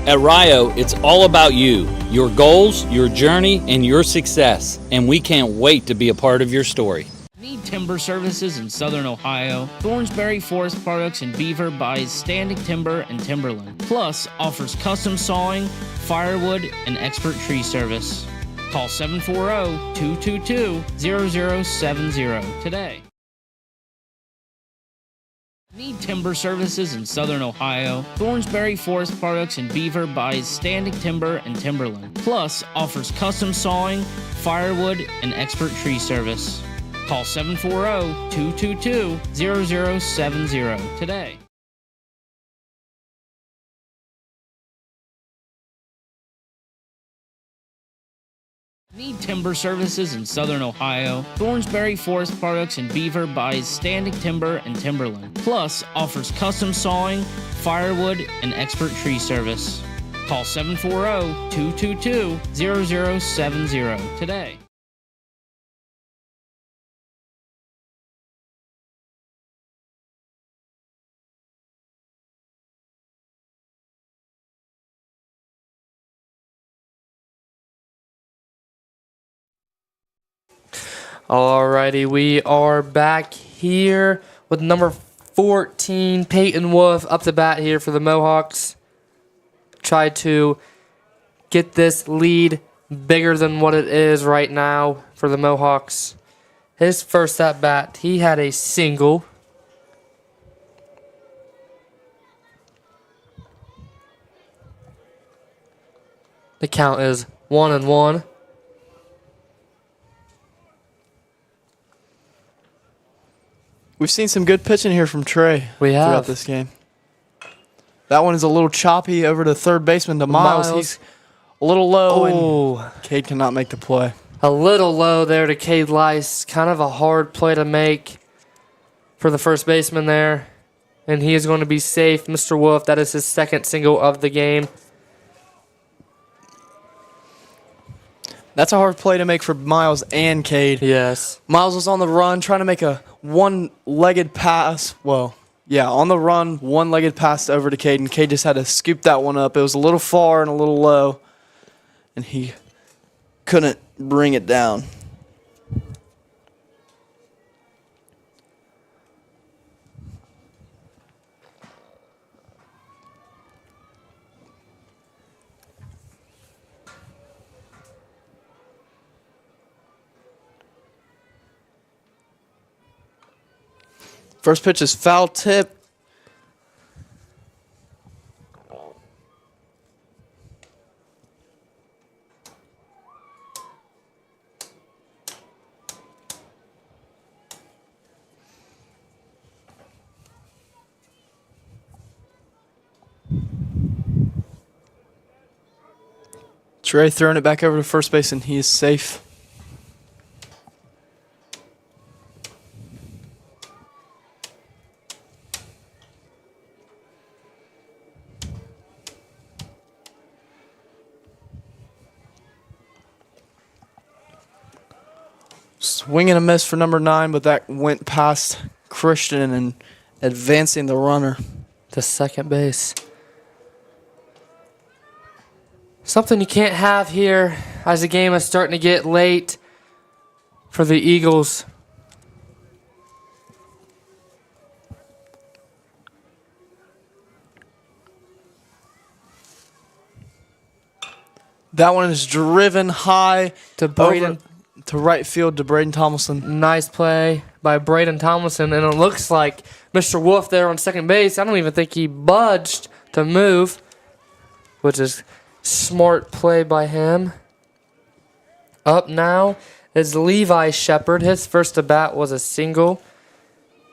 At Rio, it's all about you, your goals, your journey, and your success, and we can't wait to be a part of your story. Need timber services in Southern Ohio? Thornsberry Forest Products in Beaver buys standing timber and timberland, plus offers custom sawing, firewood, and expert tree service. Call 740-222-0070 today. Need timber services in Southern Ohio? Thornsberry Forest Products in Beaver buys standing timber and timberland, plus offers custom sawing, firewood, and expert tree service. Call 740-222-0070 today. Need timber services in Southern Ohio? Thornsberry Forest Products in Beaver buys standing timber and timberland, plus offers custom sawing, firewood, and expert tree service. Call 740-222-0070 today. Alrighty, we are back here with number 14, Peyton Wolf, up to bat here for the Mohawks. Tried to get this lead bigger than what it is right now for the Mohawks. His first at bat, he had a single. The count is 1-1. We've seen some good pitching here from Trey throughout this game. That one is a little choppy over to third baseman to Miles. He's a little low, and Cade cannot make the play. A little low there to Cade Lice. Kind of a hard play to make for the first baseman there. And he is going to be safe. Mr. Wolf, that is his second single of the game. That's a hard play to make for Miles and Cade. Yes. Miles was on the run trying to make a one-legged pass. Well, yeah, on the run, one-legged pass over to Cade, and Cade just had to scoop that one up. It was a little far and a little low, and he couldn't bring it down. First pitch is foul tip. Trey throwing it back over to first base, and he is safe. Swing and a miss for number 9, but that went past Christian and advancing the runner to second base. Something you can't have here as the game is starting to get late for the Eagles. That one is driven high to Braden. To right field to Braden Tomlinson. Nice play by Braden Tomlinson, and it looks like Mr. Wolf there on second base. I don't even think he budged to move, which is smart play by him. Up now is Levi Shepard. His first at bat was a single.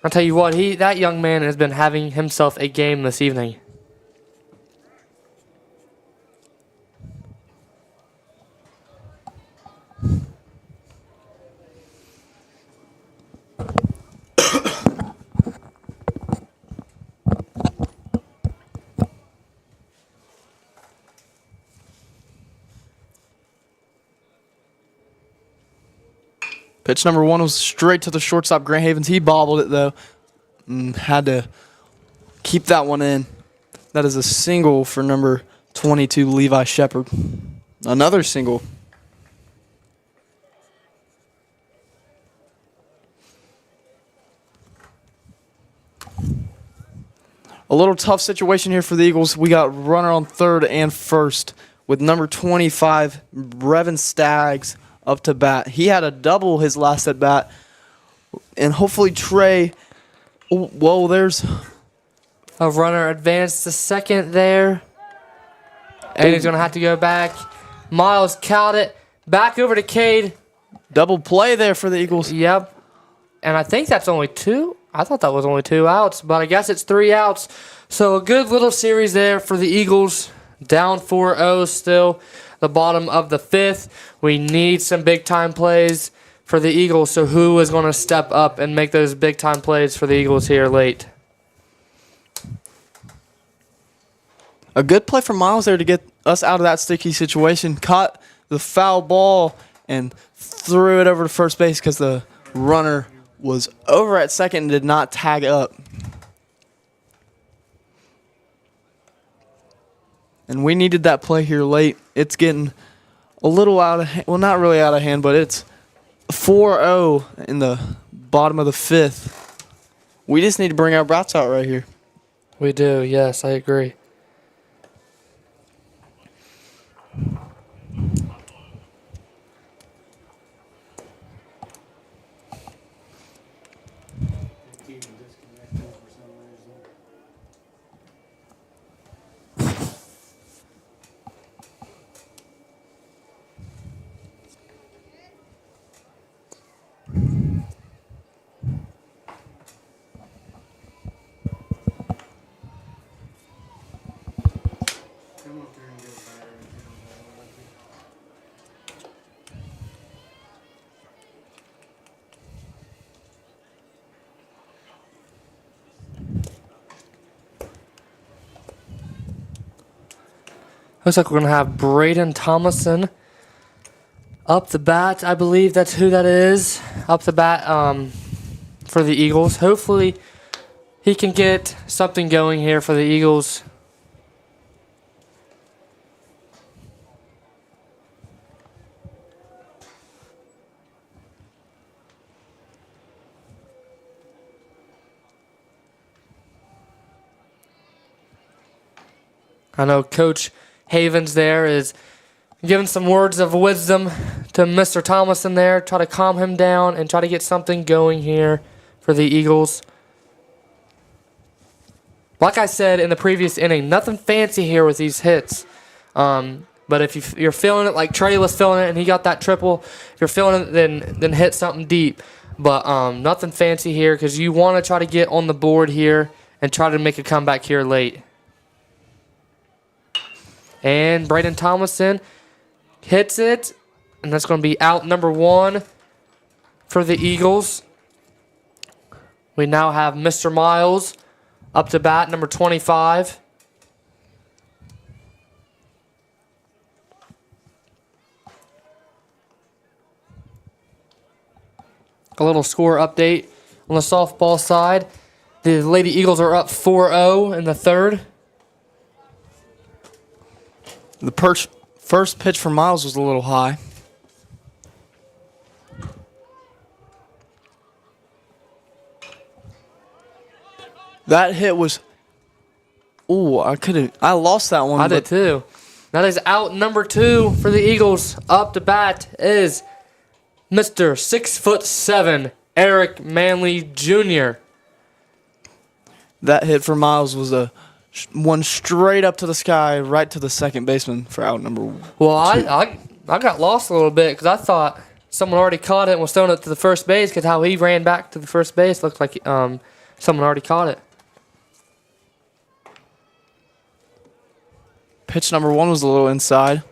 I'll tell you what, that young man has been having himself a game this evening. Pitch number 1 was straight to the shortstop, Grant Havens. He bobbled it, though. Had to keep that one in. That is a single for number 22, Levi Shepard. Another single. A little tough situation here for the Eagles. We got runner on third and first with number 25, Brevin Staggs, up to bat. He had a double his last at bat. And hopefully Trey, whoa, there's a runner advanced to second there. And he's going to have to go back. Miles caught it. Back over to Cade. Double play there for the Eagles. Yep. And I think that's only 2. I thought that was only 2 outs, but I guess it's 3 outs. So a good little series there for the Eagles. Down 4-0 still. The bottom of the 5th. We need some big-time plays for the Eagles. So who is going to step up and make those big-time plays for the Eagles here late? A good play from Miles there to get us out of that sticky situation. Caught the foul ball and threw it over to first base because the runner was over at second and did not tag up. And we needed that play here late. It's getting a little out of hand. Well, not really out of hand, but it's 4-0 in the bottom of the 5th. We just need to bring our bats out right here. We do, yes, I agree. Looks like we're going to have Braden Thomason up the bat. I believe that's who that is. Up the bat for the Eagles. Hopefully he can get something going here for the Eagles. I know Coach Havens there is giving some words of wisdom to Mr. Thomason there. Try to calm him down and try to get something going here for the Eagles. Like I said in the previous inning, nothing fancy here with these hits. But if you're feeling it like Trey was feeling it and he got that triple, if you're feeling it, then hit something deep. But nothing fancy here because you want to try to get on the board here and try to make a comeback here late. And Braden Thomason hits it, and that's going to be out number 1 for the Eagles. We now have Mr. Miles up to bat, number 25. A little score update on the softball side. The Lady Eagles are up 4-0 in the 3rd. The first pitch for Miles was a little high. That hit was... Ooh, I lost that one. I did too. That is out number 2 for the Eagles. Up to bat is Mr. 6'7", Eric Manley Jr. That hit for Miles was a one straight up to the sky, right to the second baseman for out number 2. Well, I got lost a little bit because I thought someone already caught it and was throwing it to the first base because how he ran back to the first base looked like someone already caught it. Pitch number 1 was a little inside.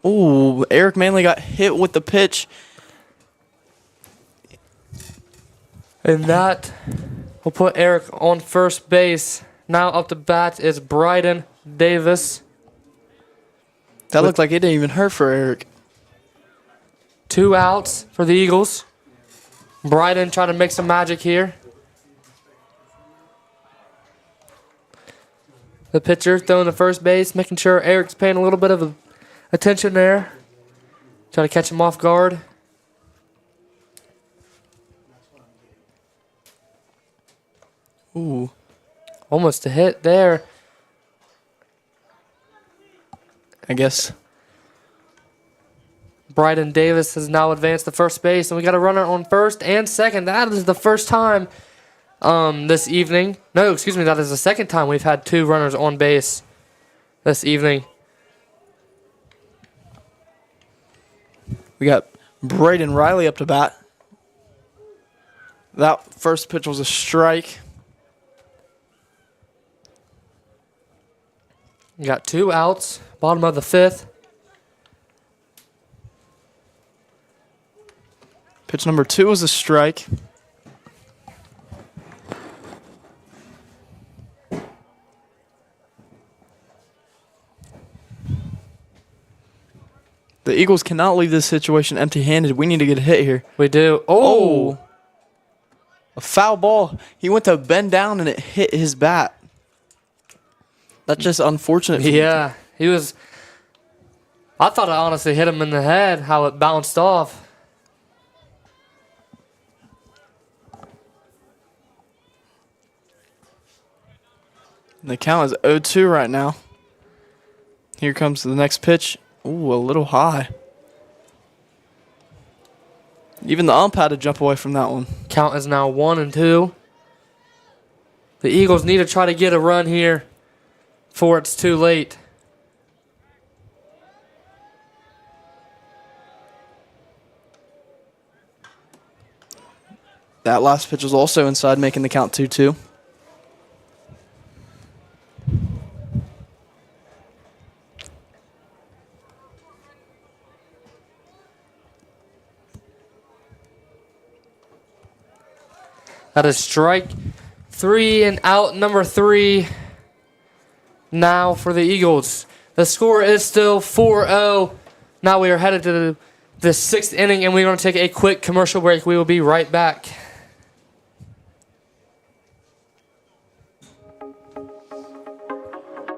Ooh, Eric Manley got hit with the pitch. And that will put Eric on first base. Now up to bat is Bryden Davis. That looked like it didn't even hurt for Eric. 2 outs for the Eagles. Bryden trying to make some magic here. The pitcher throwing to first base, making sure Eric's paying a little bit of attention there. Trying to catch him off guard. Ooh. Almost a hit there. I guess. Bryden Davis has now advanced to first base, and we got a runner on first and second. That is the first time this evening. No, excuse me, that is the second time we've had 2 runners on base this evening. We got Braden Riley up to bat. That first pitch was a strike. We got 2 outs, bottom of the 5th. Pitch number 2 was a strike. The Eagles cannot leave this situation empty-handed. We need to get a hit here. We do. Oh! A foul ball. He went to bend down and it hit his bat. That's just unfortunate. Yeah, he was. I thought I honestly hit him in the head, how it bounced off. The count is 0-2 right now. Here comes the next pitch. Ooh, a little high. Even the ump had to jump away from that one. Count is now 1-2. The Eagles need to try to get a run here before it's too late. That last pitch was also inside, making the count 2-2. That is strike 3 and out number 3 now for the Eagles. The score is still 4-0. Now we are headed to the 6th inning, and we're going to take a quick commercial break. We will be right back.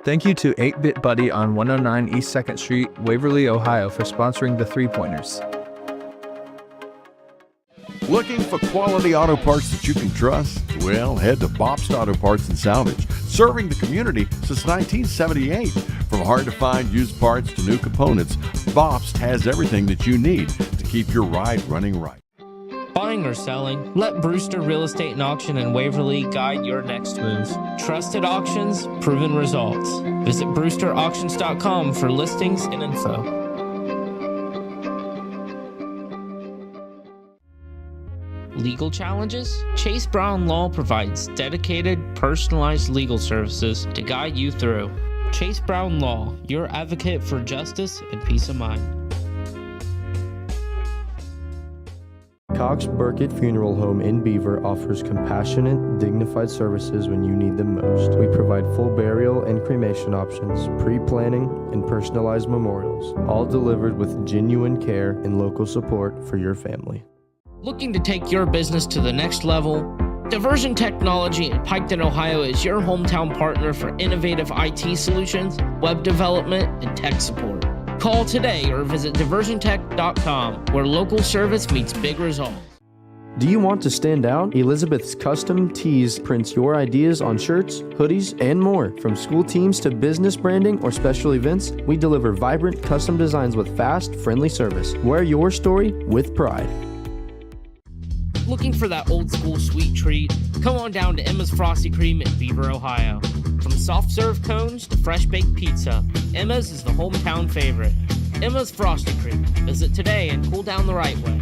Thank you to 8-Bit Buddy on 109 East 2nd Street, Waverly, Ohio for sponsoring the 3-Pointers. Looking for quality auto parts that you can trust? Well, head to Bobst Auto Parts and Salvage, serving the community since 1978. From hard-to-find used parts to new components, Bobst has everything that you need to keep your ride running right. Buying or selling? Let Brewster Real Estate and Auction in Waverly guide your next move. Trusted auctions, proven results. Visit brewsterauctions.com for listings and info. Legal challenges? Chase Brown Law provides dedicated, personalized legal services to guide you through. Chase Brown Law, your advocate for justice and peace of mind. Cox Burkett Funeral Home in Beaver offers compassionate, dignified services when you need them most. We provide full burial and cremation options, pre-planning, and personalized memorials, all delivered with genuine care and local support for your family. Looking to take your business to the next level? Diversion Technology in Piketon, Ohio is your hometown partner for innovative IT solutions, web development, and tech support. Call today or visit diversiontech.com, where local service meets big results. Do you want to stand out? Elizabeth's Custom Tees prints your ideas on shirts, hoodies, and more. From school teams to business branding or special events, we deliver vibrant custom designs with fast, friendly service. Wear your story with pride. Looking for that old school sweet treat? Come on down to Emma's Frosty Cream in Beaver, Ohio. From soft serve cones to fresh baked pizza, Emma's is the hometown favorite. Emma's Frosty Cream. Visit today and cool down the right way.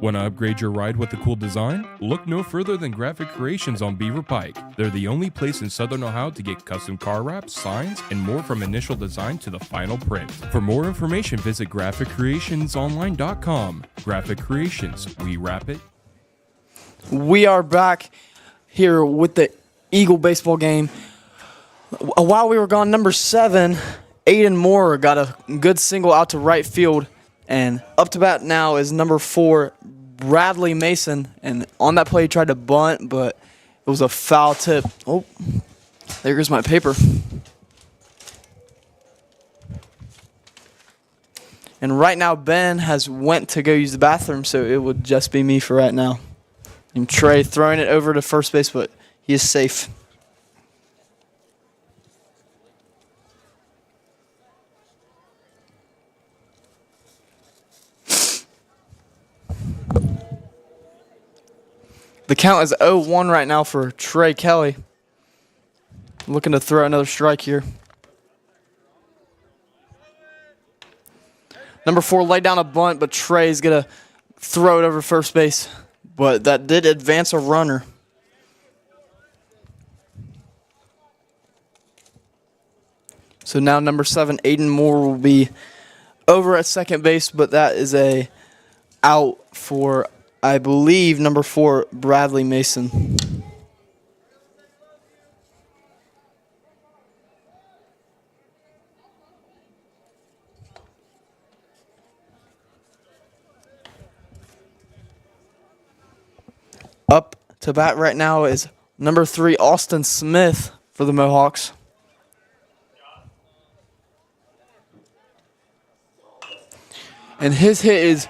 Want to upgrade your ride with a cool design? Look no further than Graphic Creations on Beaver Pike. They're the only place in Southern Ohio to get custom car wraps, signs, and more from initial design to the final print. For more information, visit graphicreationsonline.com. Graphic Creations, we wrap it. We are back here with the Eagle baseball game. While we were gone, number 7, Aiden Moore got a good single out to right field. And up to bat now is number 4, Bradley Mason. And on that play, he tried to bunt, but it was a foul tip. Oh, there goes my paper. And right now, Ben has went to go use the bathroom, so it would just be me for right now. And Trey throwing it over to first base, but he is safe. The count is 0-1 right now for Trey Kelly. Looking to throw another strike here. Number 4 laid down a bunt, but Trey's going to throw it over first base. But that did advance a runner. So now number 7, Aiden Moore, will be over at second base, but that is a out for, I believe, number 4, Bradley Mason. Up to bat right now is number 3, Austin Smith for the Mohawks. And his hit is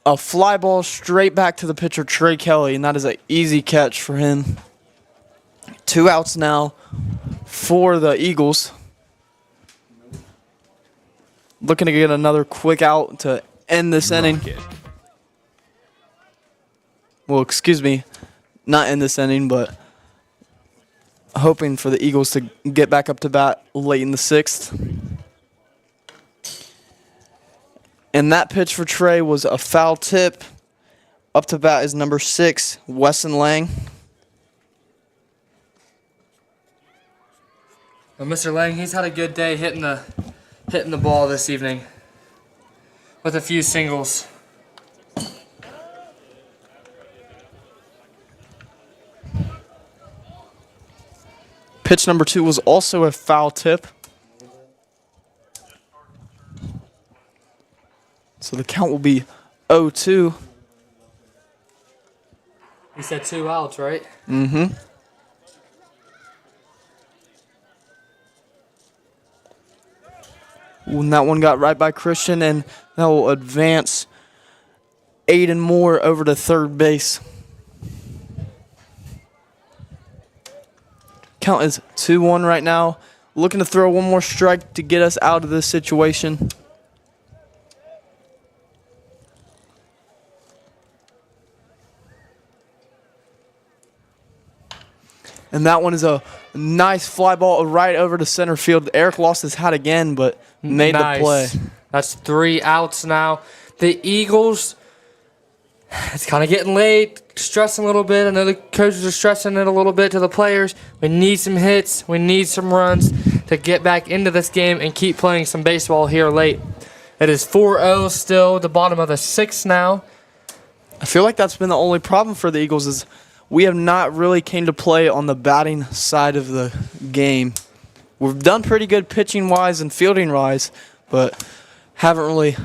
a fly ball straight back to the pitcher, Trey Kelly, and that is an easy catch for him. 2 outs now for the Eagles. Looking to get another quick out to end this inning. Well, excuse me, not end this inning, but hoping for the Eagles to get back up to bat late in the 6th. And that pitch for Trey was a foul tip. Up to bat is number 6, Wesson Lang. Well, Mr. Lang, he's had a good day hitting the ball this evening with a few singles. Pitch number 2 was also a foul tip. So the count will be 0-2. You said 2 outs, right? Mm-hmm. And that one got right by Christian, and that will advance Aiden Moore over to third base. Count is 2-1 right now. Looking to throw one more strike to get us out of this situation. And that one is a nice fly ball right over to center field. Eric lost his hat again, but made the play. That's 3 outs now. The Eagles, it's kind of getting late, stressing a little bit. I know the coaches are stressing it a little bit to the players. We need some hits. We need some runs to get back into this game and keep playing some baseball here late. It is 4-0 still, the bottom of the 6th now. I feel like that's been the only problem for the Eagles is we have not really came to play on the batting side of the game. We've done pretty good pitching-wise and fielding-wise, but haven't really.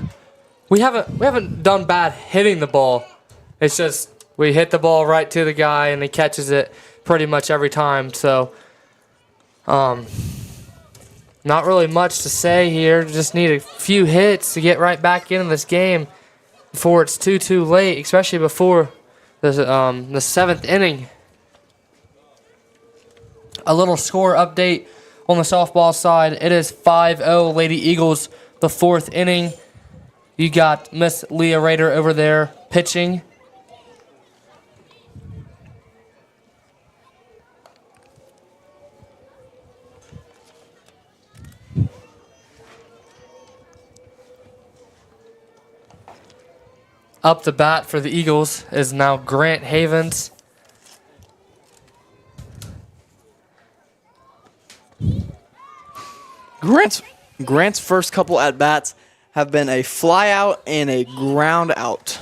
We haven't done bad hitting the ball. It's just we hit the ball right to the guy and he catches it pretty much every time. So, not really much to say here. Just need a few hits to get right back into this game before it's too late, especially before the 7th inning. A little score update on the softball side. It is 5-0 Lady Eagles, the 4th inning. You got Miss Leah Rader over there pitching. Up to bat for the Eagles is now Grant Havens. Grant's first couple at bats have been a fly out and a ground out.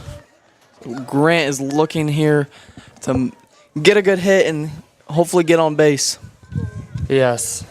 Grant is looking here to get a good hit and hopefully get on base. Yes.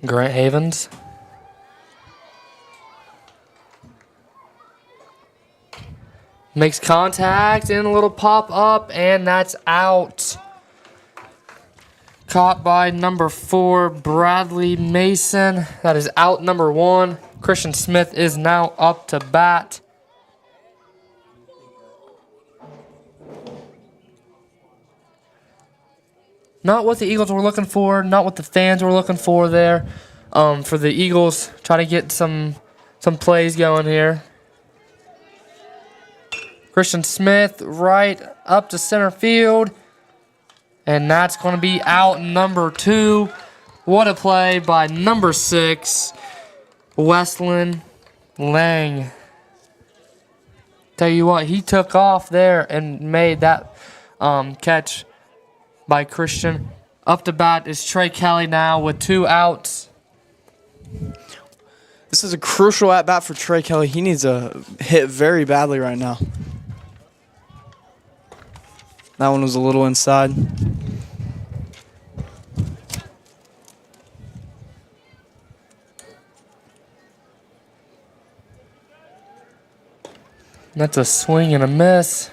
Grant Havens. Makes contact and a little pop up, and that's out. Caught by number 4, Bradley Mason. That is out number 1. Christian Smith is now up to bat. Not what the Eagles were looking for, not what the fans were looking for there. For the Eagles, try to get some plays going here. Christian Smith right up to center field. And that's going to be out number 2. What a play by number 6, Westland Lang. Tell you what, he took off there and made that catch by Christian. Up to bat is Trey Kelly now with 2 outs. This is a crucial at bat for Trey Kelly. He needs a hit very badly right now. That one was a little inside. That's a swing and a miss.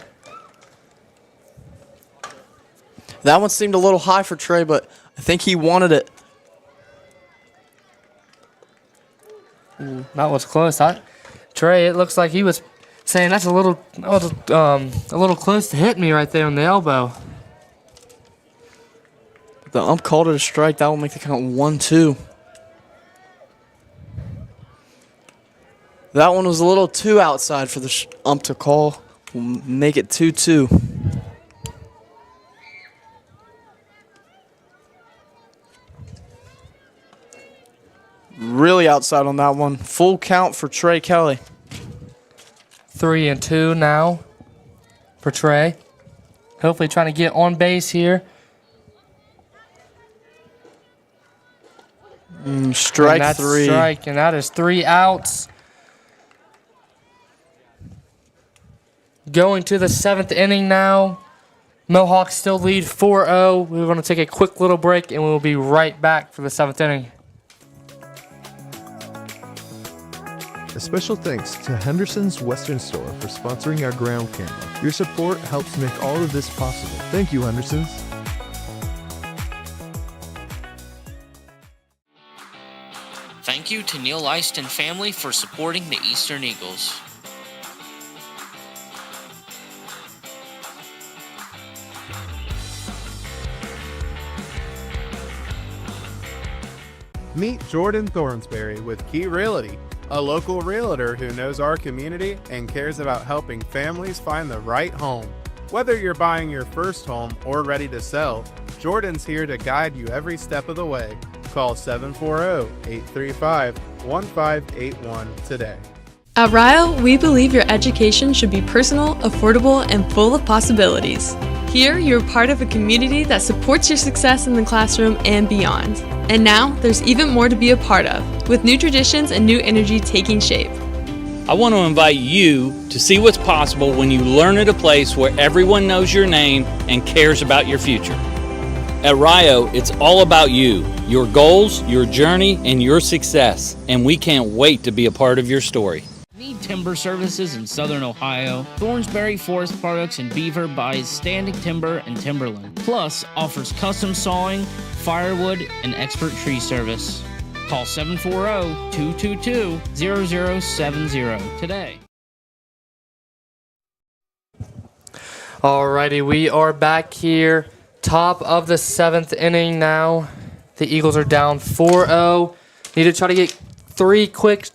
That one seemed a little high for Trey, but I think he wanted it. That was close. Trey, it looks like he was saying that's a little close to hit me right there on the elbow. The ump called it a strike. That will make the count 1-2. That one was a little too outside for the ump to call. We'll make it 2-2. Really outside on that one. Full count for Trey Kelly. 3-2 now for Trey. Hopefully trying to get on base here. Strike and that's 3. Strike, and that is 3 outs. Going to the 7th inning now. Mohawks still lead 4-0. We're going to take a quick little break, and we'll be right back for the 7th inning. A special thanks to Henderson's Western Store for sponsoring our ground camera. Your support helps make all of this possible. Thank you, Henderson's. Thank you to Neil Eist and family for supporting the Eastern Eagles. Meet Jordan Thornsberry with Key Realty, a local realtor who knows our community and cares about helping families find the right home. Whether you're buying your first home or ready to sell, Jordan's here to guide you every step of the way. Call 740-835-1581 today. At Rio, we believe your education should be personal, affordable, and full of possibilities. Here, you're part of a community that supports your success in the classroom and beyond. And now, there's even more to be a part of, with new traditions and new energy taking shape. I want to invite you to see what's possible when you learn at a place where everyone knows your name and cares about your future. At Rio, it's all about you, your goals, your journey, and your success, and we can't wait to be a part of your story. Need timber services in Southern Ohio? Thornsberry Forest Products in Beaver buys standing timber and timberland, plus offers custom sawing, firewood, and expert tree service. Call 740-222-0070 today. Alrighty, we are back here. Top of the 7th inning now. The Eagles are down 4-0. Need to try to get three quick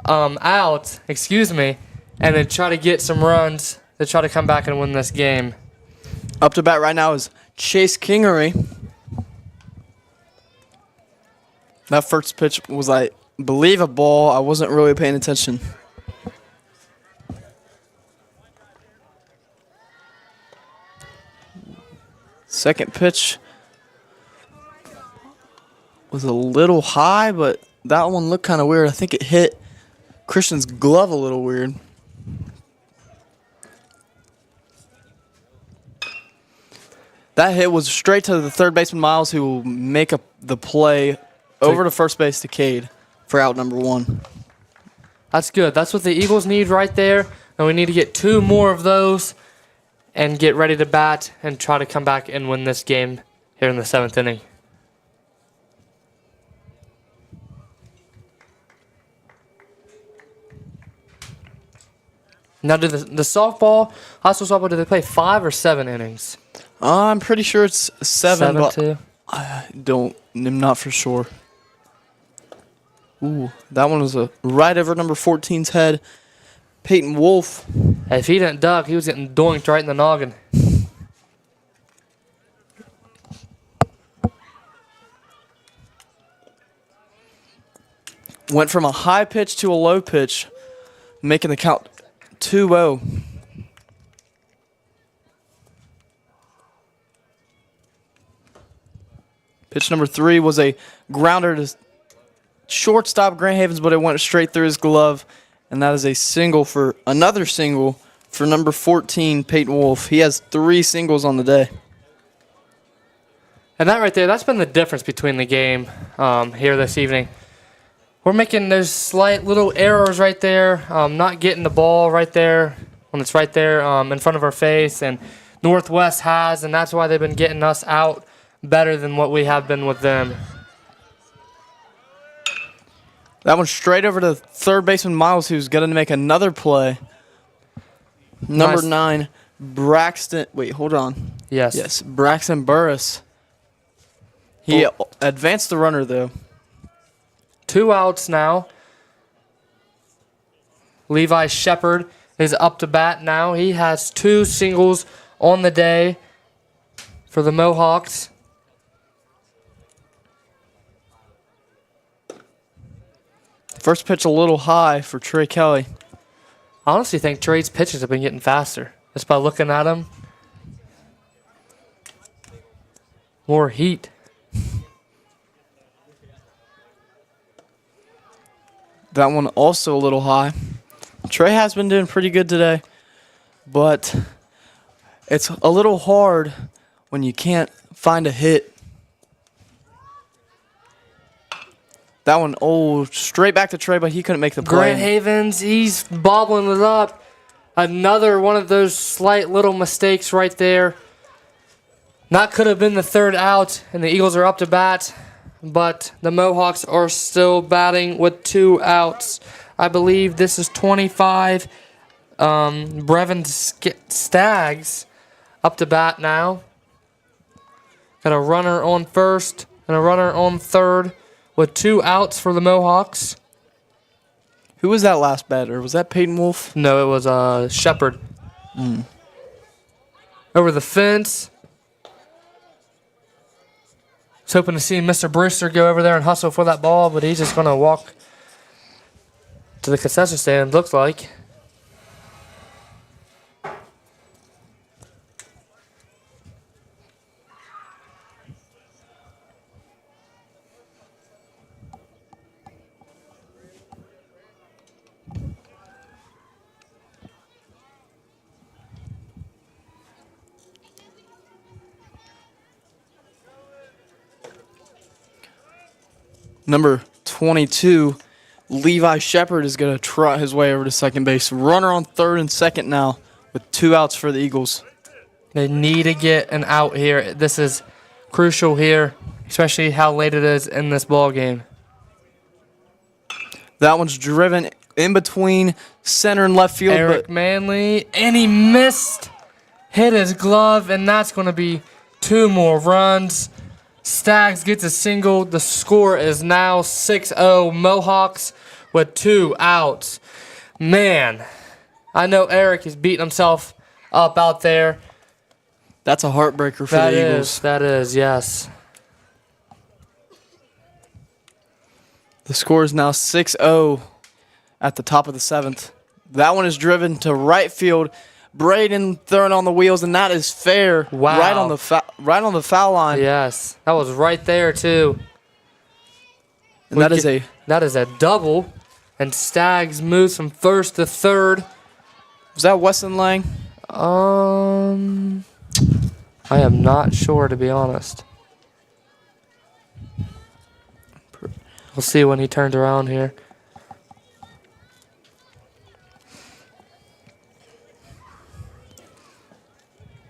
outs, and then try to get some runs to try to come back and win this game. Up to bat right now is Chase Kingery. That first pitch was, I believe, a ball. I wasn't really paying attention. Second pitch was a little high, but that one looked kind of weird. I think it hit Christian's glove a little weird. That hit was straight to the third baseman, Miles, who will make the play over to first base to Cade for out number 1. That's good. That's what the Eagles need right there, and we need to get 2 more of those and get ready to bat and try to come back and win this game here in the 7th inning. Now, do the softball, high school softball, do they play 5 or 7 innings? I'm pretty sure it's 7, but too? I'm not for sure. Ooh, that one was right over number 14's head. Peyton Wolf. If he didn't duck, he was getting doinked right in the noggin. Went from a high pitch to a low pitch, making the count 2-0. Pitch number 3 was a grounder to shortstop Grant Havens, but it went straight through his glove. And that is another single for number 14, Peyton Wolf. He has 3 singles on the day. And that right there, that's been the difference between the game here this evening. We're making those slight little errors right there, not getting the ball right there when it's right there in front of our face. And Northwest has, and that's why they've been getting us out better than what we have been with them. That one straight over to third baseman Miles, who's going to make another play. Number 9, Braxton. Wait, hold on. Yes, Braxton Burris. He advanced the runner, though. 2 outs now. Levi Shepard is up to bat now. He has 2 singles on the day for the Mohawks. First pitch a little high for Trey Kelly. I honestly think Trey's pitches have been getting faster just by looking at him. More heat. That one also a little high. Trey has been doing pretty good today, but it's a little hard when you can't find a hit. That one, straight back to Trey, but he couldn't make the play. Grant Havens, he's bobbling it up. Another one of those slight little mistakes right there. That could have been the 3rd out, and the Eagles are up to bat, but the Mohawks are still batting with 2 outs. I believe this is 25. Brevin Staggs up to bat now. Got a runner on first and a runner on third with 2 outs for the Mohawks. Who was that last batter? Was that Peyton Wolf? No, it was Shepard. Over the fence. Was hoping to see Mr. Brewster go over there and hustle for that ball, but he's just going to walk to the concession stand, looks like. Number 22, Levi Shepard is going to trot his way over to second base. Runner on third and second now with 2 outs for the Eagles. They need to get an out here. This is crucial here, especially how late it is in this ball game. That one's driven in between center and left field. Eric But Manley, and he missed, hit his glove, and that's going to be 2 more runs. Staggs gets a single. The score is now 6-0 Mohawks with 2 outs. Man, I know Eric is beating himself up out there. that's a heartbreaker for the Eagles. That is, yes. The score is now 6-0 at the top of the 7th. That one is driven to right field. Braden throwing on the wheels, and that is fair. Wow. Right on the foul line. Yes, that was right there too. And that is a double, and Staggs moves from first to third. Was that Weston Lang? I am not sure, to be honest. We'll see when he turns around here.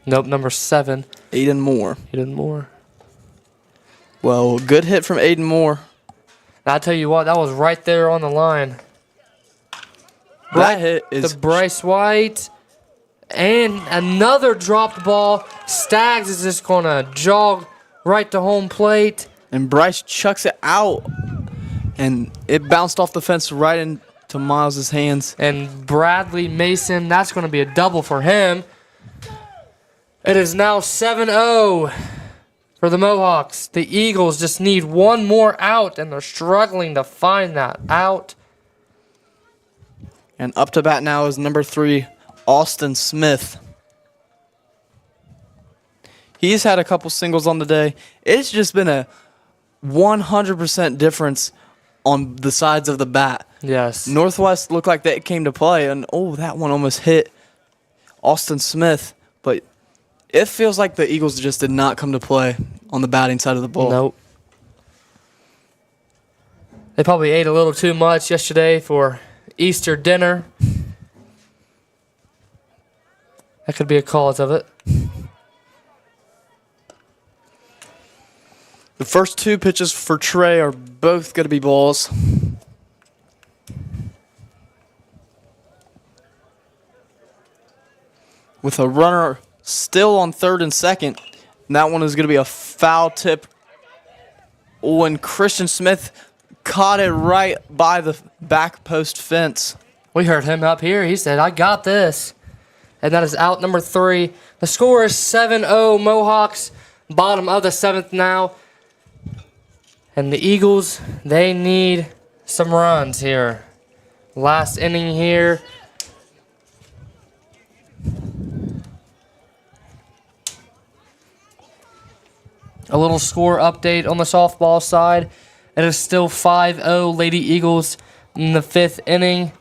Nope, number 7. Aiden Moore. Aiden Moore. Well, good hit from Aiden Moore. And I tell you what, that was right there on the line. That hit is the Bryce White. And another dropped ball. Staggs is just going to jog right to home plate. And Bryce chucks it out. And it bounced off the fence right into Miles' hands. And Bradley Mason, that's going to be a double for him. It is now 7-0 for the Mohawks. The Eagles just need 1 more out, and they're struggling to find that out. And up to bat now is number 3, Austin Smith. He's had a couple singles on the day. It's just been a 100% difference on the sides of the bat. Yes. Northwest looked like they came to play, and that one almost hit Austin Smith. But it feels like the Eagles just did not come to play on the batting side of the ball. Nope. They probably ate a little too much yesterday for Easter dinner. That could be a cause of it. The first 2 pitches for Trey are both going to be balls. With a runner still on third and second, and that one is going to be a foul tip. When Christian Smith caught it right by the back post fence. We heard him up here. He said, "I got this." And that is out number 3. The score is 7-0 Mohawks. Bottom of the 7th now. And the Eagles, they need some runs here. Last inning here. A little score update on the softball side. It is still 5-0 Lady Eagles in the 5th inning.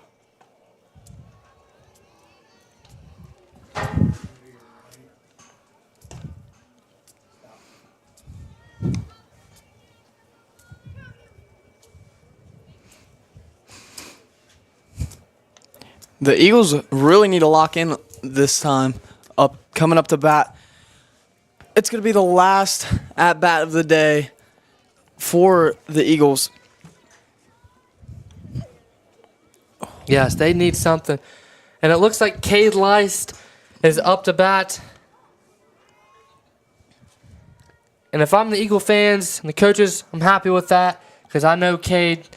The Eagles really need to lock in this time. Coming up to bat. It's going to be the last at-bat of the day for the Eagles. Yes, they need something. And it looks like Cade Leist is up to bat. And if I'm the Eagle fans and the coaches, I'm happy with that because I know Cade's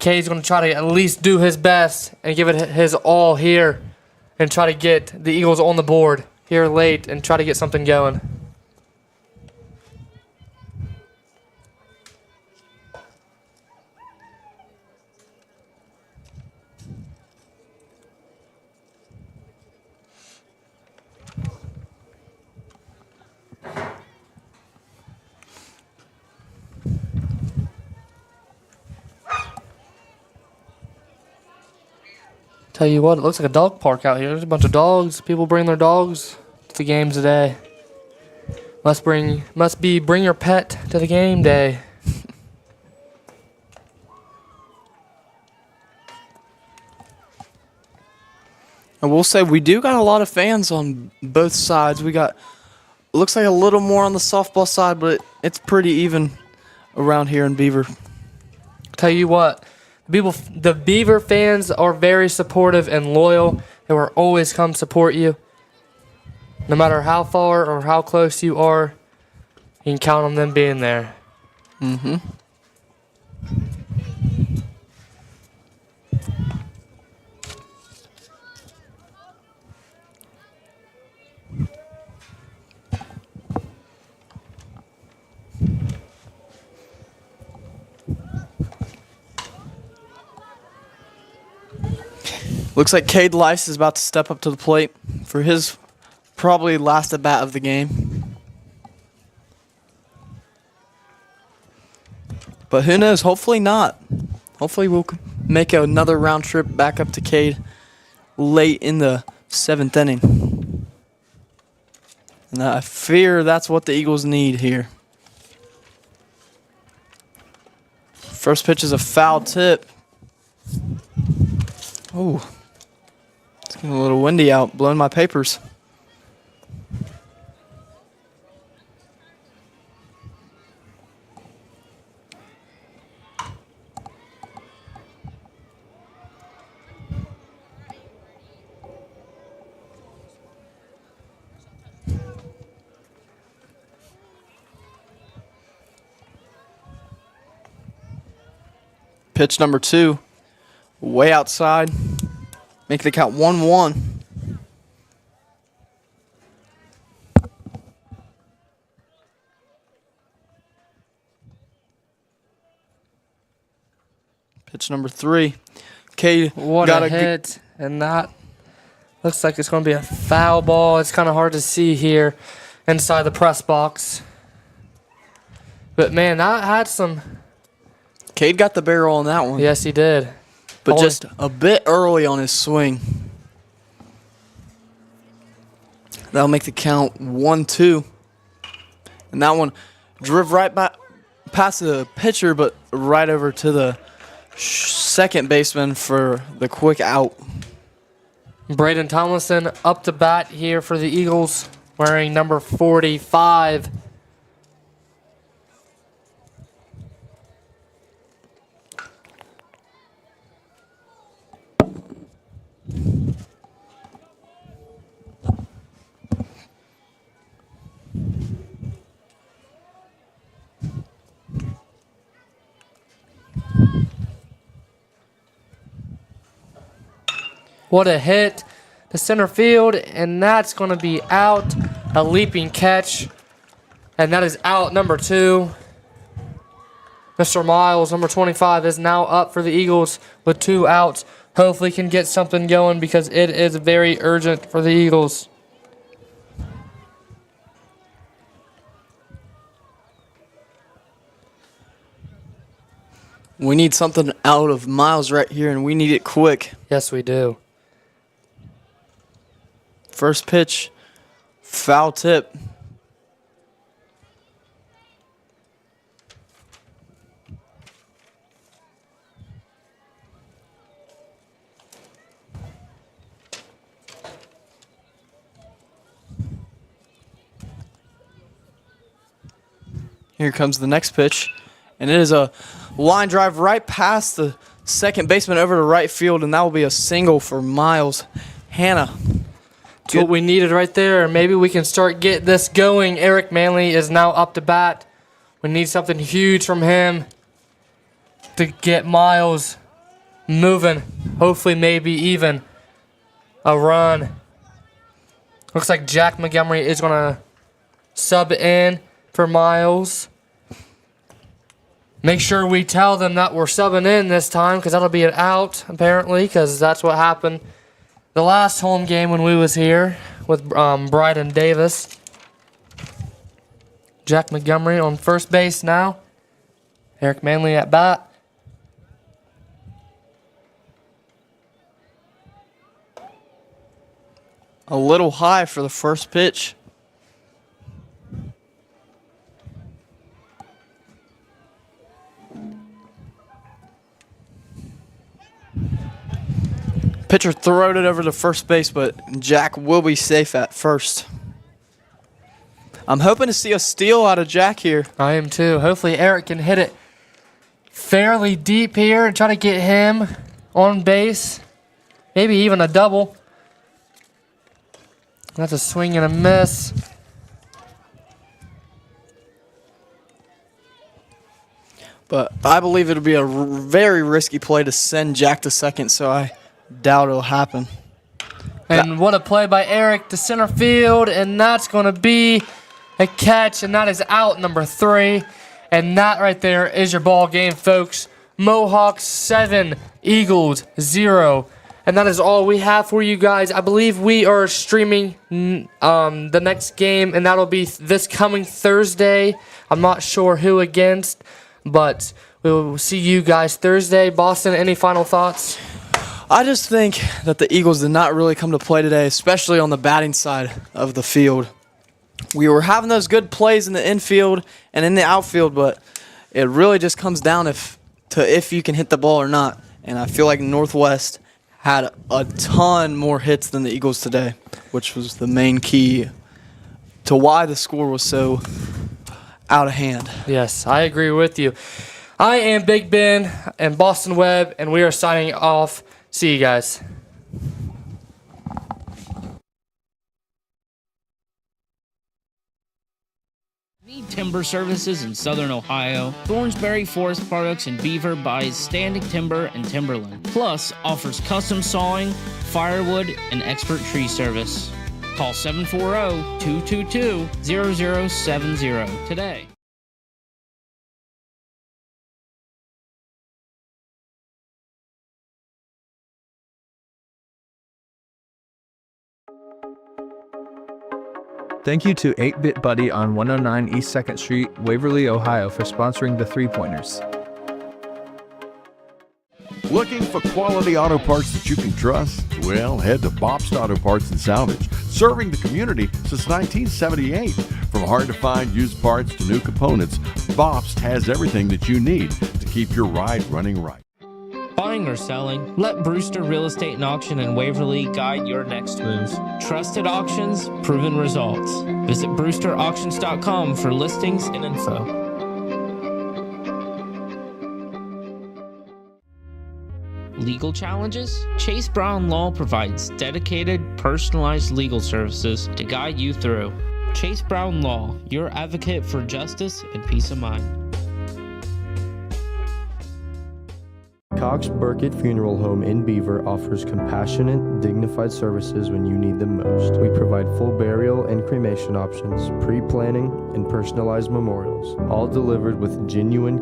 going to try to at least do his best and give it his all here and try to get the Eagles on the board here late and try to get something going. Tell you what, it looks like a dog park out here. There's a bunch of dogs. People bring their dogs to the games today. Must be bring your pet to the game day. And we'll say we do got a lot of fans on both sides. We got, looks like a little more on the softball side, but it's pretty even around here in Beaver. Tell you what, The Beaver fans are very supportive and loyal. They will always come support you. No matter how far or how close you are, you can count on them being there. Mm-hmm. Looks like Cade Lice is about to step up to the plate for his probably last at bat of the game. But who knows? Hopefully not. Hopefully we'll make another round trip back up to Cade late in the 7th inning. And I fear that's what the Eagles need here. First pitch is a foul tip. Oh. It's getting a little windy out, blowing my papers. Pitch number 2, way outside. Make the count 1-1. Pitch number 3. Cade What got a hit. And that looks like it's going to be a foul ball. It's kind of hard to see here inside the press box. But, man, that had some... Cade got the barrel on that one. Yes, he did. But just a bit early on his swing. That'll make the count 1-2. And that one drove right by, past the pitcher, but right over to the second baseman for the quick out. Braden Tomlinson up to bat here for the Eagles, wearing number 45. What a hit to center field, and that's going to be out. A leaping catch, and that is out number 2. Mr. Miles, number 25, is now up for the Eagles with 2 outs. Hopefully can get something going because it is very urgent for the Eagles. We need something out of Miles right here, and we need it quick. Yes, we do. First pitch, foul tip. Here comes the next pitch, and it is a line drive right past the second baseman over to right field, and that will be a single for Miles Hannah. That's what we needed right there. Maybe we can start get this going. Eric Manley is now up to bat. We need something huge from him to get Miles moving. Hopefully maybe even a run. Looks like Jack Montgomery is going to sub in for Miles. Make sure we tell them that we're subbing in this time because that'll be an out, apparently, because that's what happened the last home game when we was here with Bryden Davis. Jack Montgomery on first base now. Eric Manley at bat. A little high for the first pitch. Pitcher throwed it over to first base, but Jack will be safe at first. I'm hoping to see a steal out of Jack here. I am too. Hopefully Eric can hit it fairly deep here and try to get him on base. Maybe even a double. That's a swing and a miss. But I believe it'll be a very risky play to send Jack to second, so I doubt it'll happen. And what a play by Eric to center field, and that's going to be a catch, and that is out number 3. And that right there is your ball game, folks. Mohawks 7, Eagles 0. And that is all we have for you guys. I believe we are streaming the next game, and that'll be this coming Thursday. I'm not sure who against, but we will see you guys Thursday. Boston, any final thoughts? I just think that the Eagles did not really come to play today, especially on the batting side of the field. We were having those good plays in the infield and in the outfield, but it really just comes down to if you can hit the ball or not. And I feel like Northwest had a ton more hits than the Eagles today, which was the main key to why the score was so out of hand. Yes, I agree with you. I am Big Ben and Boston Webb, and we are signing off. See you guys. Need timber services in Southern Ohio? Thornsberry Forest Products in Beaver buys standing timber and timberland, plus offers custom sawing, firewood, and expert tree service. Call 740-222-0070 today. Thank you to 8-Bit Buddy on 109 East 2nd Street, Waverly, Ohio for sponsoring the 3-Pointers. Looking for quality auto parts that you can trust? Well, head to Bobst Auto Parts and Salvage, serving the community since 1978. From hard-to-find used parts to new components, Bobst has everything that you need to keep your ride running right. Buying or selling? Let Brewster Real Estate and Auction in Waverly guide your next move. Trusted auctions, proven results. Visit brewsterauctions.com for listings and info. Legal challenges? Chase Brown Law provides dedicated, personalized legal services to guide you through. Chase Brown Law, your advocate for justice and peace of mind. Cox Burkett Funeral Home in Beaver offers compassionate, dignified services when you need them most. We provide full burial and cremation options, pre-planning, and personalized memorials, all delivered with genuine